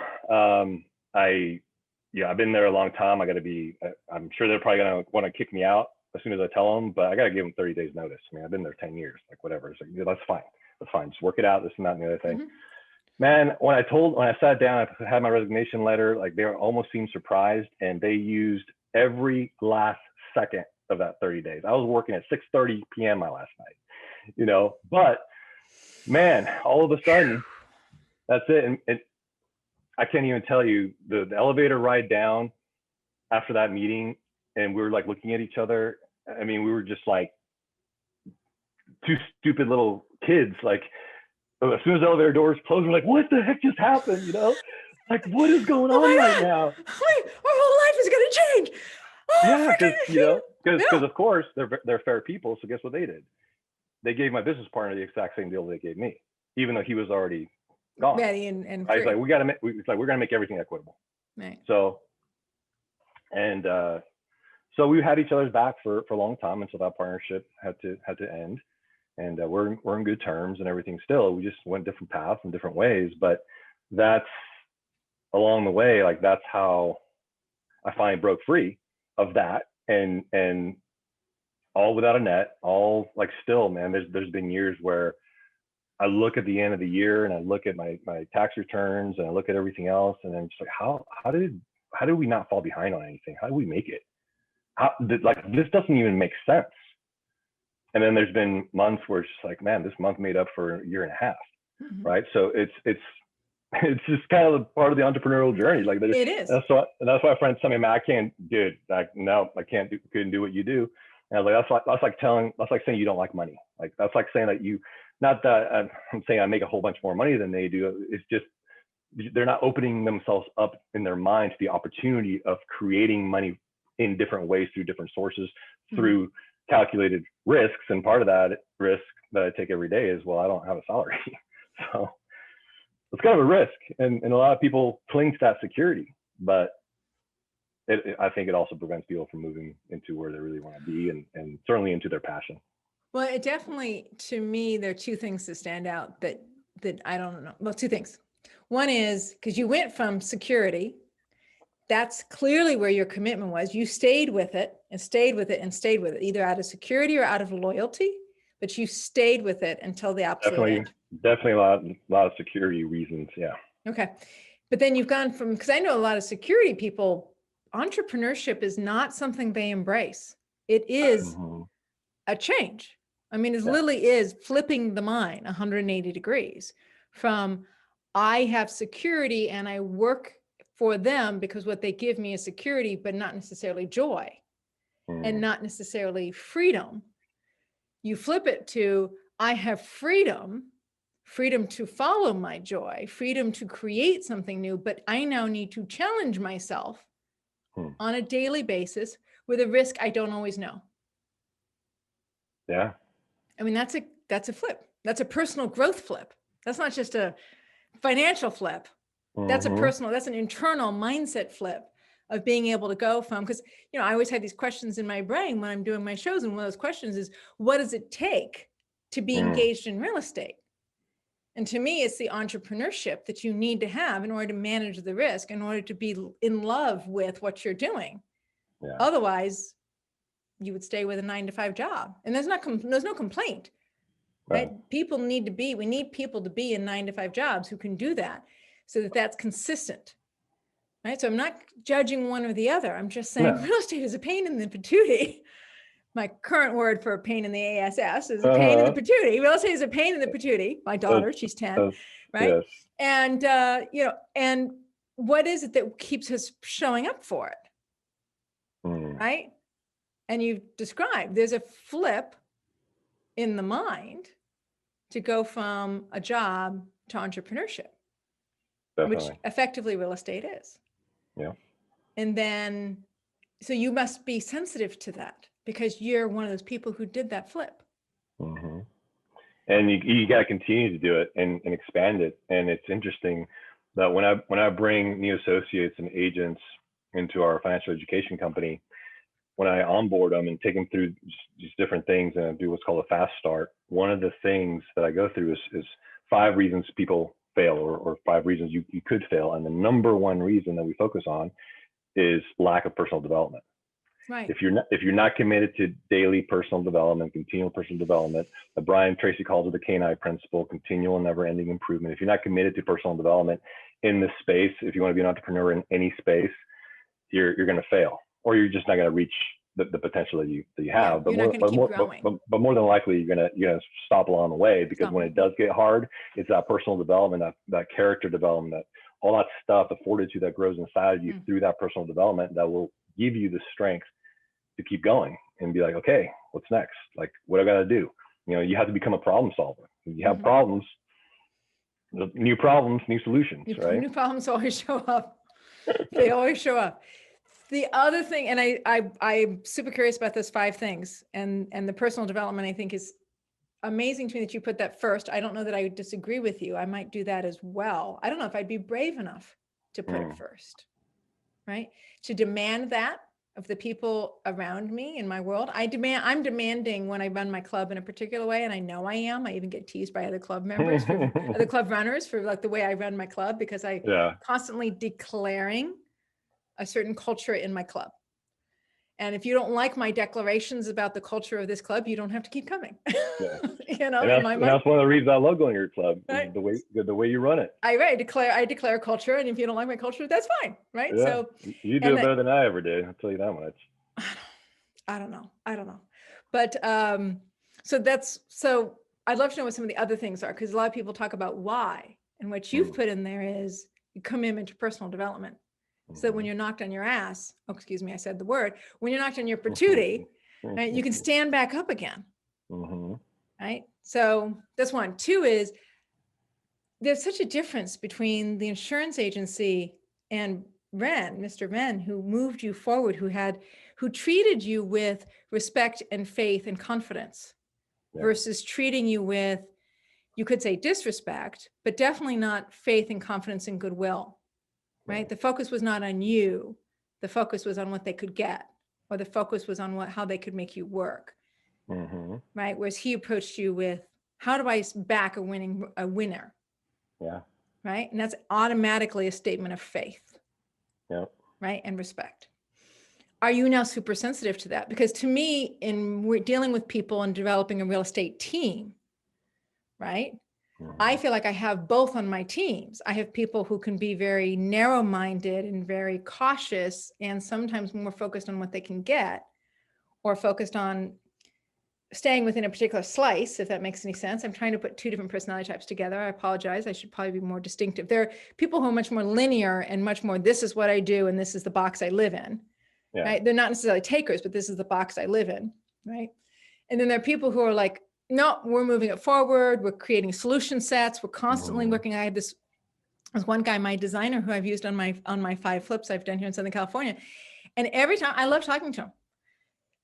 Speaker 1: I've been there a long time. I'm sure they're probably going to want to kick me out as soon as I tell them, but I got to give them 30 days notice. I mean, I've been there 10 years, like whatever. It's like, yeah, that's fine. Just work it out. This and that and the other thing. Man, when I sat down, I had my resignation letter, like they almost seemed surprised, and they used every last second of that 30 days. I was working at 6:30 p.m. my last night, you know, but man, all of a sudden that's it. And I can't even tell you the elevator ride down after that meeting, and we were like looking at each other. I mean, we were just like two stupid little kids. Like as soon as the elevator doors closed, we're like, what the heck just happened? You know, like what is going on right now?
Speaker 2: Wait, our whole life is going to change.
Speaker 1: Yeah, because of course they're fair people. So guess what they did? They gave my business partner the exact same deal they gave me, even though he was already gone.
Speaker 2: Ready and
Speaker 1: I was like, we're gonna make everything equitable.
Speaker 2: Right.
Speaker 1: So, and so we had each other's back for a long time until that partnership had to end, and we're in good terms and everything still. We just went different paths and different ways, but that's along the way. Like that's how I finally broke free of that, and all without a net, all like still, man, there's been years where I look at the end of the year and I look at my tax returns and I look at everything else, and I'm just like, how did we not fall behind on anything? How did we make it? This doesn't even make sense. And then there's been months where it's just like, man, this month made up for a year and a half, right? So it's just kind of part of the entrepreneurial journey. Like
Speaker 2: it is.
Speaker 1: That's why friends tell me, man, I can't, dude. Like no, I couldn't do what you do. And I was like, that's like saying you don't like money. Like that's like saying that you, not that I'm saying I make a whole bunch more money than they do. It's just they're not opening themselves up in their mind to the opportunity of creating money in different ways through different sources, through calculated risks. And part of that risk that I take every day is, well, I don't have a salary. So it's kind of a risk, and a lot of people cling to that security, but I think it also prevents people from moving into where they really want to be, and certainly into their passion.
Speaker 2: Well, it definitely, to me, there are two things that stand out that I don't know. Well, two things. One is because you went from security. That's clearly where your commitment was. You stayed with it and stayed with it and stayed with it, either out of security or out of loyalty, but you stayed with it until the absolute end.
Speaker 1: Definitely a lot of security reasons. Yeah.
Speaker 2: Okay. But then you've gone from, because I know a lot of security people, entrepreneurship is not something they embrace. It is a change. I mean, it literally is flipping the mind 180 degrees from I have security and I work for them because what they give me is security, but not necessarily joy. and not necessarily freedom. You flip it to, I have freedom to follow my joy, freedom to create something new, but I now need to challenge myself on a daily basis with a risk I don't always know.
Speaker 1: Yeah.
Speaker 2: I mean, that's a flip. That's a personal growth flip. That's not just a financial flip. That's that's an internal mindset flip of being able to go from, because, you know, I always have these questions in my brain when I'm doing my shows. And one of those questions is, what does it take to be engaged in real estate? And to me, it's the entrepreneurship that you need to have in order to manage the risk, in order to be in love with what you're doing.
Speaker 1: Yeah.
Speaker 2: Otherwise, you would stay with a 9-to-5 job. And there's no complaint, right? We need people to be in 9-to-5 jobs who can do that, so that that's consistent, right? So I'm not judging one or the other. I'm just saying real estate is a pain in the patootie. My current word for a pain in the ass is a pain in the patootie. Real estate is a pain in the patootie. My daughter, she's 10, right? Yes. And, you know, and what is it that keeps us showing up for it, right? And you've described, there's a flip in the mind to go from a job to entrepreneurship, which effectively real estate is.
Speaker 1: Yeah.
Speaker 2: And then, so you must be sensitive to that, because you're one of those people who did that flip.
Speaker 1: And you got to continue to do it and expand it. And it's interesting that when I bring new associates and agents into our financial education company, when I onboard them and take them through just different things and do what's called a fast start, one of the things that I go through is 5 reasons people fail, or 5 reasons you could fail. And the number one reason that we focus on is lack of personal development.
Speaker 2: Right.
Speaker 1: If you're not committed to daily personal development, continual personal development, Tracy calls it the K9 principle, continual, never-ending improvement. If you're not committed to personal development in this space, if you want to be an entrepreneur in any space, you're going to fail, or you're just not going to reach the potential that you have.
Speaker 2: You're not going to keep growing.
Speaker 1: But more than likely, you're gonna stop along the way, because when it does get hard, it's that personal development, that character development, that all that stuff, the fortitude that grows inside of you through that personal development, that will give you the strength to keep going and be like, okay, what's next? Like, what I got to do? You know, you have to become a problem solver. You have problems, new solutions, right?
Speaker 2: New problems always show up. They always show up. The other thing, and I'm super curious about those 5 things, and the personal development, I think, is amazing to me that you put that first. I don't know that I would disagree with you. I might do that as well. I don't know if I'd be brave enough to put it first, right? To demand that of the people around me in my world. I'm demanding when I run my club in a particular way, and I know I am. I even get teased by other club members, other club runners, for like the way I run my club, because I constantly declaring a certain culture in my club. And if you don't like my declarations about the culture of this club, you don't have to keep coming.
Speaker 1: Yeah.
Speaker 2: You know,
Speaker 1: and that's one of the reasons I love going to your club, right? the way you run it.
Speaker 2: I declare culture, and if you don't like my culture, that's fine, right?
Speaker 1: Yeah.
Speaker 2: So
Speaker 1: you do it better than I ever did. I'll tell you that much.
Speaker 2: I don't know. But so I'd love to know what some of the other things are, because a lot of people talk about why, and what you've put in there is commitment to personal development. So that when you're knocked on your ass, oh, excuse me, I said the word, when you're knocked on your patootie, right, you can stand back up again, right? So that's 1. 2 is, there's such a difference between the insurance agency and Wrenn, Mr. Wrenn, who moved you forward, who treated you with respect and faith and confidence, versus treating you with, you could say, disrespect, but definitely not faith and confidence and goodwill. Right? The focus was not on you. The focus was on what they could get, or the focus was on how they could make you work. Right? Whereas he approached you with, how do I back a winner? Yeah. Right? And that's automatically a statement of faith. Yeah. Right? And respect. Are you now super sensitive to that? Because to me, we're dealing with people and developing a real estate team, right? I feel like I have both on my teams. I have people who can be very narrow-minded and very cautious, and sometimes more focused on what they can get, or focused on staying within a particular slice, if that makes any sense. I'm trying to put 2 different personality types together. I apologize. I should probably be more distinctive. There are people who are much more linear and much more, this is what I do and this is the box I live in.
Speaker 1: Yeah.
Speaker 2: right? They're not necessarily takers, but this is the box I live in, right? And then there are people who are like, no, we're moving it forward. We're creating solution sets. We're constantly working. I had this one guy, my designer, who I've used on my 5 flips I've done here in Southern California. And every time I love talking to him,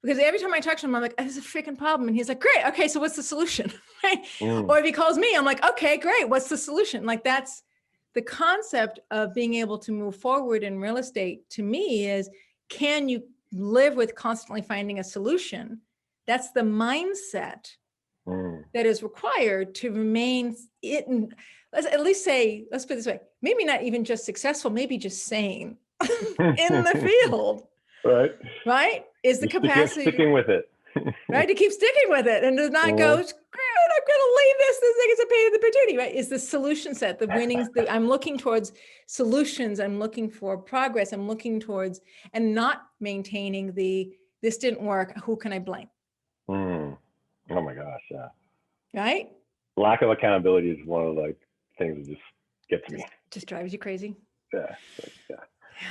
Speaker 2: because every time I talk to him, I'm like, oh, there's a freaking problem. And he's like, great. Okay. So what's the solution? Right? Or if he calls me, I'm like, okay, great. What's the solution? Like, that's the concept of being able to move forward in real estate to me is, can you live with constantly finding a solution? That's the mindset that is required to remain in, let's at least say, let's put it this way, maybe not even just successful, maybe just sane in the field. Right? Is the capacity
Speaker 1: sticking with it.
Speaker 2: Right? To keep sticking with it and to not go, screw it, I'm going to leave this thing is a pain in the patootie, right? Is the solution set, the winnings, I'm looking towards solutions, I'm looking for progress, I'm looking towards, and not maintaining this didn't work, who can I blame?
Speaker 1: Oh my gosh, yeah.
Speaker 2: Right?
Speaker 1: Lack of accountability is one of the things that just gets me.
Speaker 2: Just drives you crazy.
Speaker 1: Yeah.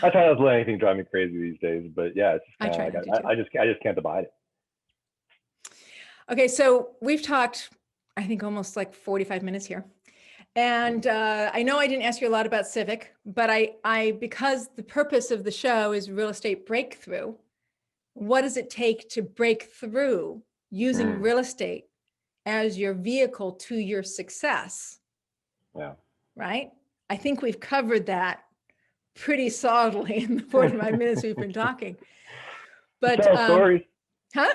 Speaker 1: I try not to let anything drive me crazy these days, but yeah, it's just kind of like I just can't abide it.
Speaker 2: Okay, so we've talked, I think, almost like 45 minutes here. And I know I didn't ask you a lot about Civic, but I because the purpose of the show is real estate breakthrough, what does it take to break through using real estate as your vehicle to your success?
Speaker 1: Yeah.
Speaker 2: Right? I think we've covered that pretty solidly in the 45 minutes we've been talking. But
Speaker 1: stories.
Speaker 2: Huh?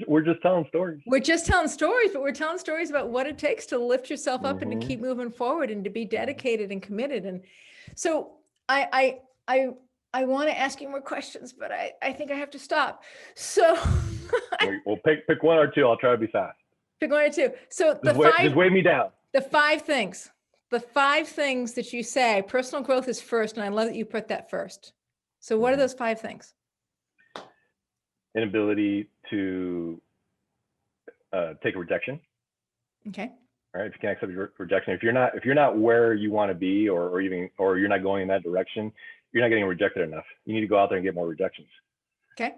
Speaker 1: We're just telling stories.
Speaker 2: We're just telling stories, but we're telling stories about what it takes to lift yourself up and to keep moving forward and to be dedicated and committed. And so I want to ask you more questions, but I think I have to stop. So
Speaker 1: we'll pick one or two. I'll try to be fast.
Speaker 2: Pick one or two. So
Speaker 1: just weigh me down.
Speaker 2: The 5 things that you say, personal growth is first. And I love that you put that first. So what are those 5 things?
Speaker 1: Inability to take a rejection.
Speaker 2: Okay.
Speaker 1: All right. If you can't accept rejection, if you're not where you want to be, or you're not going in that direction, you're not getting rejected enough. You need to go out there and get more rejections.
Speaker 2: Okay.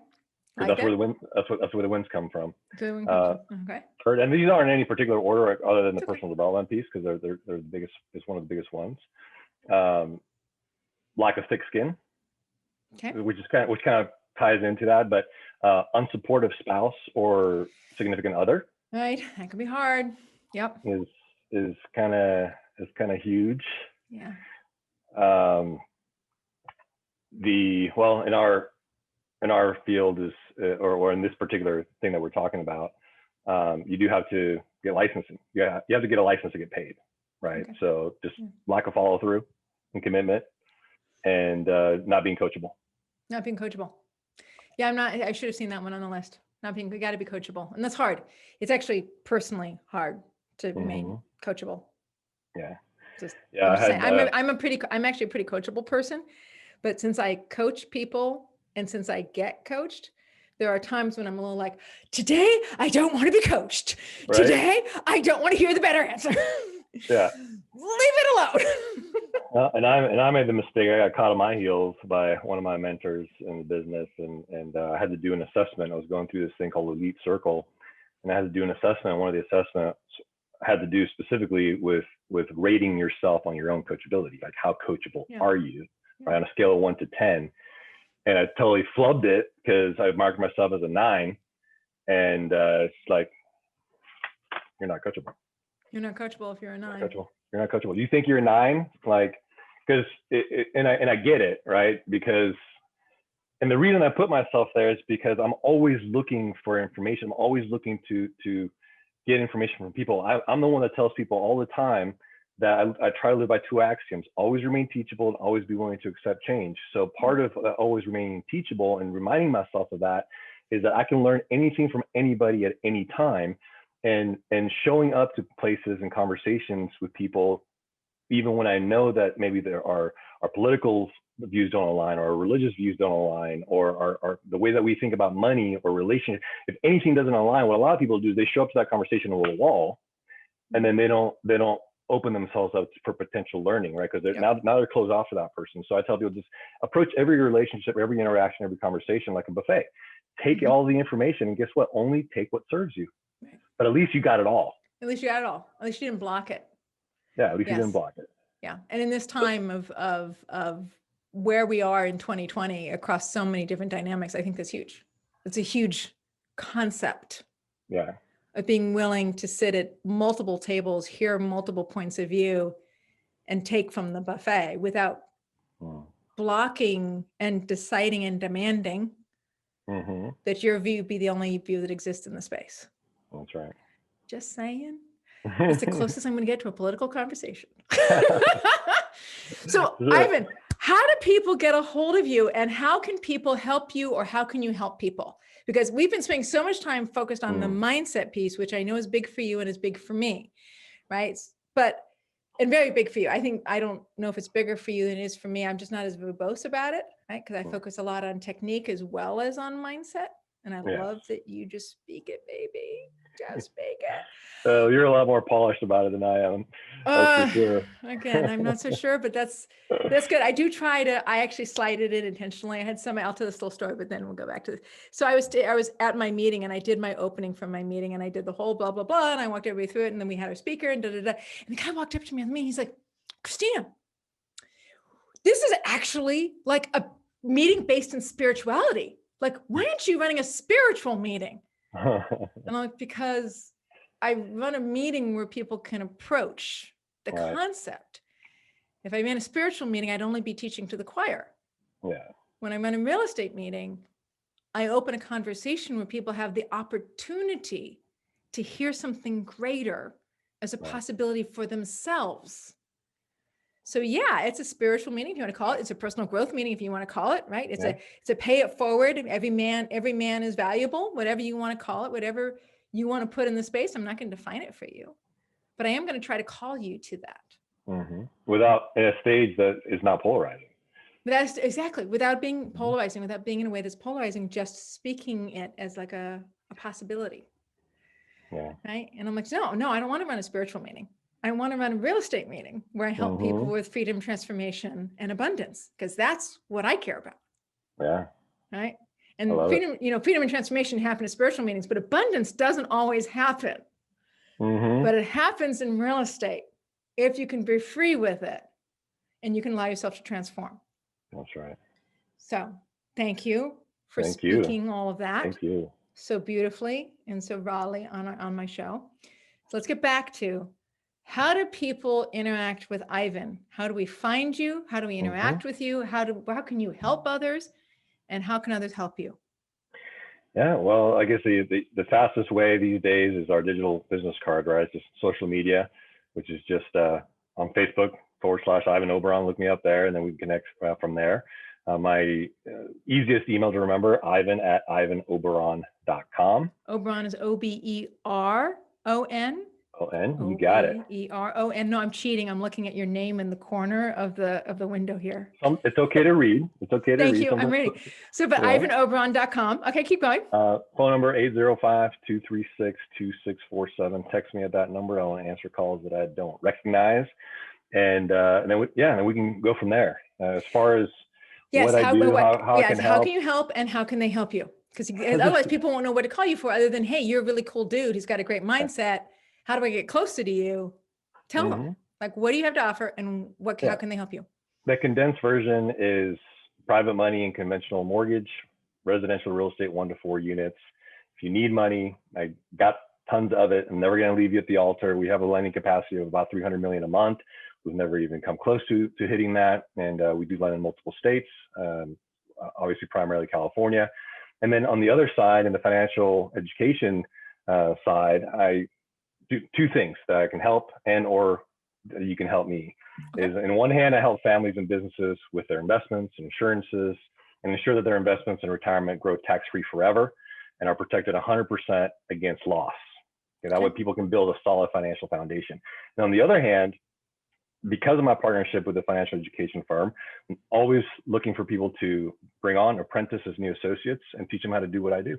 Speaker 1: That's where the wins come from.
Speaker 2: Okay.
Speaker 1: Third, and these aren't in any particular order other than the personal development piece, because they're the biggest. It's one of the biggest ones. Lack of thick skin.
Speaker 2: Okay.
Speaker 1: Which kind of ties into that, but unsupportive spouse or significant other.
Speaker 2: Right. That can be hard. Yep.
Speaker 1: Is kind of huge.
Speaker 2: Yeah.
Speaker 1: In our field is or in this particular thing that we're talking about, you do have to get licensing. Yeah, you have to get a license to get paid, right? Okay. So just lack of follow through and commitment, and not being coachable.
Speaker 2: Not being coachable. Yeah, I should have seen that one on the list. We got to be coachable. And that's hard. It's actually personally hard to remain coachable.
Speaker 1: Yeah.
Speaker 2: I'm actually a pretty coachable person, but since I coach people and since I get coached, there are times when I'm a little like, today, I don't want to be coached. Right? Today, I don't want to hear the better answer.
Speaker 1: Yeah.
Speaker 2: Leave it alone.
Speaker 1: And I made the mistake. I got caught on my heels by one of my mentors in the business, and I had to do an assessment. I was going through this thing called Elite Circle, and I had to do an assessment. One of the assessments had to do specifically with rating yourself on your own coachability, like how coachable are you, right, on a scale of 1 to 10. And I totally flubbed it because I marked myself as a 9, and it's like, you're not coachable.
Speaker 2: You're not coachable if you're a 9.
Speaker 1: You're not coachable. You think you're a 9, because I get it, right? Because, and the reason I put myself there is because I'm always looking for information. I'm always looking to get information from people. I'm the one that tells people all the time that I try to live by 2 axioms: always remain teachable and always be willing to accept change. So part of always remaining teachable and reminding myself of that is that I can learn anything from anybody at any time, and showing up to places and conversations with people, even when I know that maybe there are our political views don't align, or our religious views don't align, or our the way that we think about money or relationships. If anything doesn't align, what a lot of people do is they show up to that conversation with a wall, and then they don't open themselves up for potential learning, right? Because
Speaker 2: Yep.
Speaker 1: now they're closed off to that person. So I tell people, just approach every relationship, every interaction, every conversation like a buffet. Take
Speaker 2: Mhm.
Speaker 1: all the information, and guess what? Only take what serves you.
Speaker 2: Right.
Speaker 1: But at least you got it all.
Speaker 2: At least you got it all. At least you didn't block it.
Speaker 1: Yeah, at least you didn't
Speaker 2: Yes.
Speaker 1: block it.
Speaker 2: Yeah. And in this time of where we are in 2020 across so many different dynamics, I think that's huge. It's a huge concept
Speaker 1: Yeah.
Speaker 2: of being willing to sit at multiple tables, hear multiple points of view, and take from the buffet without blocking and deciding and demanding
Speaker 1: Mm-hmm.
Speaker 2: that your view be the only view that exists in the space.
Speaker 1: That's right.
Speaker 2: Just saying. That's the closest I'm going to get to a political conversation. So, Ivan, how do people get a hold of you, and how can people help you, or how can you help people? Because we've been spending so much time focused on the mindset piece, which I know is big for you and is big for me, right? And very big for you. I don't know if it's bigger for you than it is for me. I'm just not as verbose about it, right? Because I focus a lot on technique as well as on mindset. And I love that you just speak it, baby. Just speak it.
Speaker 1: You're a lot more polished about it than I am. That's for sure.
Speaker 2: Again, I'm not so sure, but that's good. I do try to. I actually slided it intentionally. I had I'll tell this little story, but then we'll go back to this. So I was at my meeting, and I did my opening from my meeting, and I did the whole blah blah blah, and I walked everybody through it, and then we had our speaker, and da da da. And the guy walked up to me at the meeting. He's like, "Christina, this is actually like a meeting based in spirituality. Like, why aren't you running a spiritual meeting?" And I'm like, because I run a meeting where people can approach the concept. If I ran a spiritual meeting, I'd only be teaching to the choir.
Speaker 1: Yeah.
Speaker 2: When I run a real estate meeting, I open a conversation where people have the opportunity to hear something greater as a possibility for themselves. So yeah, it's a spiritual meeting if you want to call it. It's a personal growth meeting if you want to call it, right? It's a pay it forward. Every man is valuable, whatever you want to call it, whatever you want to put in the space. I'm not going to define it for you, but I am going to try to call you to that.
Speaker 1: Without in a stage that is not polarizing.
Speaker 2: That's exactly, without being polarizing, without being in a way that's polarizing, just speaking it as like a possibility.
Speaker 1: Yeah.
Speaker 2: Right. And I'm like, no, I don't want to run a spiritual meeting. I want to run a real estate meeting where I help people with freedom, transformation, and abundance, because that's what I care about.
Speaker 1: Yeah.
Speaker 2: Right. And freedom, freedom and transformation happen in spiritual meetings, but abundance doesn't always happen. But it happens in real estate if you can be free with it and you can allow yourself to transform.
Speaker 1: That's right.
Speaker 2: So thank you for speaking all of that.
Speaker 1: Thank you.
Speaker 2: So beautifully and so rawly on my show. So let's get back to, how do people interact with Ivan? How do we find you? How do we interact with you? How can you help others? And how can others help you?
Speaker 1: Yeah, well, I guess the fastest way these days is our digital business card, right? It's just social media, which is just on Facebook /Ivan Oberaon. Look me up there, and then we can connect from there. My easiest email to remember, ivan@ivanoberon.com.
Speaker 2: Oberon is Oberon.
Speaker 1: O-N, you got it.
Speaker 2: Oberon. No, I'm cheating. I'm looking at your name in the corner of the window here.
Speaker 1: It's okay to read. It's okay to read.
Speaker 2: Thank you. I'm reading. So, but ivanoberon.com. Okay, keep going.
Speaker 1: Phone number 805-236-2647. Text me at that number. I want to answer calls that I don't recognize, and then we can go from there. As far as what I do, how I can help.
Speaker 2: How can you help, and how can they help you? Because otherwise, people won't know what to call you for, other than, hey, you're a really cool dude. He's got a great mindset. How do I get closer to you? Tell them, like, what do you have to offer, and how can they help you?
Speaker 1: The condensed version is private money and conventional mortgage, residential real estate 1 to 4 units. If you need money, I got tons of it. I'm never going to leave you at the altar. We have a lending capacity of about $300 million a month. We've never even come close to hitting that. And we do lend in multiple states, obviously primarily California. And then on the other side, in the financial education side, I do 2 things that I can help or you can help me. Is in one hand, I help families and businesses with their investments and insurances, and ensure that their investments in retirement grow tax-free forever and are protected 100% against loss. That way people can build a solid financial foundation. And on the other hand, because of my partnership with a financial education firm, I'm always looking for people to bring on apprentices, new associates, and teach them how to do what I do.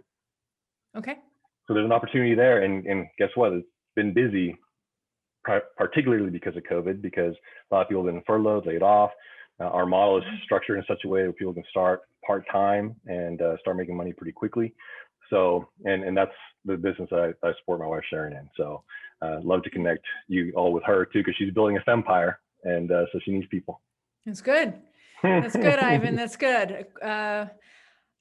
Speaker 2: Okay.
Speaker 1: So there's an opportunity there. And guess what? It's been busy particularly because of COVID, because a lot of people have been furloughed, laid off. Our model is structured in such a way that people can start part-time and start making money pretty quickly. So, and that's the business that I support my wife Sharon in. So love to connect you all with her too, because she's building a fempire, and so she needs people.
Speaker 2: That's good. That's good, Ivan. That's good.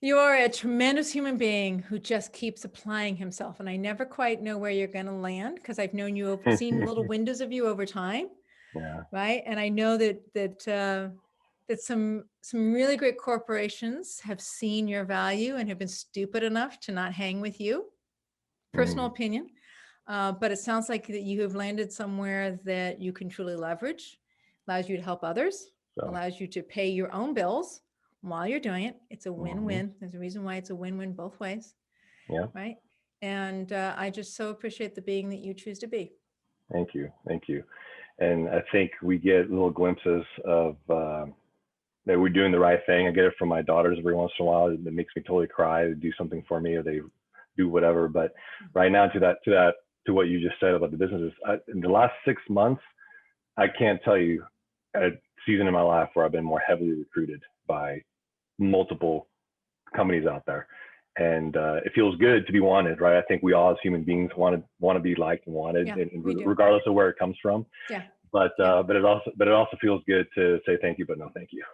Speaker 2: You are a tremendous human being who just keeps applying himself. And I never quite know where you're going to land, because I've known you, seen little windows of you over time.
Speaker 1: Yeah.
Speaker 2: Right. And I know that some really great corporations have seen your value and have been stupid enough to not hang with you. Personal opinion. But it sounds like that you have landed somewhere that you can truly leverage, allows you to help others, allows you to pay your own bills while you're doing it. It's a win-win. There's a reason why it's a win-win both ways.
Speaker 1: Yeah.
Speaker 2: Right. And I just so appreciate the being that you choose to be.
Speaker 1: Thank you. Thank you. And I think we get little glimpses of that we're doing the right thing. I get it from my daughters every once in a while. It makes me totally cry. They do something for me, or they do whatever. But right now, to what you just said about the businesses, in the last 6 months, I can't tell you a season in my life where I've been more heavily recruited by multiple companies out there. And it feels good to be wanted, right? I think we all as human beings want to be liked and wanted, regardless of where it comes from.
Speaker 2: Yeah.
Speaker 1: But it also feels good to say thank you, but no thank you.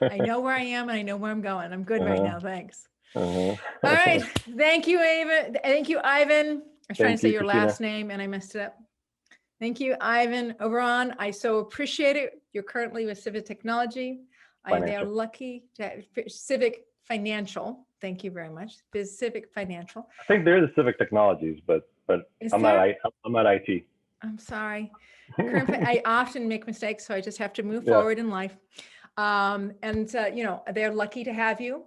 Speaker 2: I know where I am and I know where I'm going. I'm good right now. Thanks. All right. Thank you, Ivan. Thank you, Ivan. I was trying to say your
Speaker 1: Christina.
Speaker 2: last name and I messed it up. Thank you, Ivan Oberaon. I so appreciate it. You're currently with Civic Technology. They are lucky to have Civic Financial. Thank you very much. Civic Financial.
Speaker 1: I think they're the Civic Technologies, but I'm not IT.
Speaker 2: I'm sorry. I often make mistakes, so I just have to move forward in life. They're lucky to have you.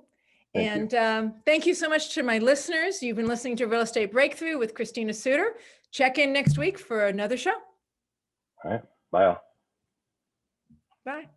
Speaker 2: Thank you so much to my listeners. You've been listening to Real Estate Breakthrough with Christina Suter. Check in next week for another show.
Speaker 1: All right. Bye all.
Speaker 2: Bye.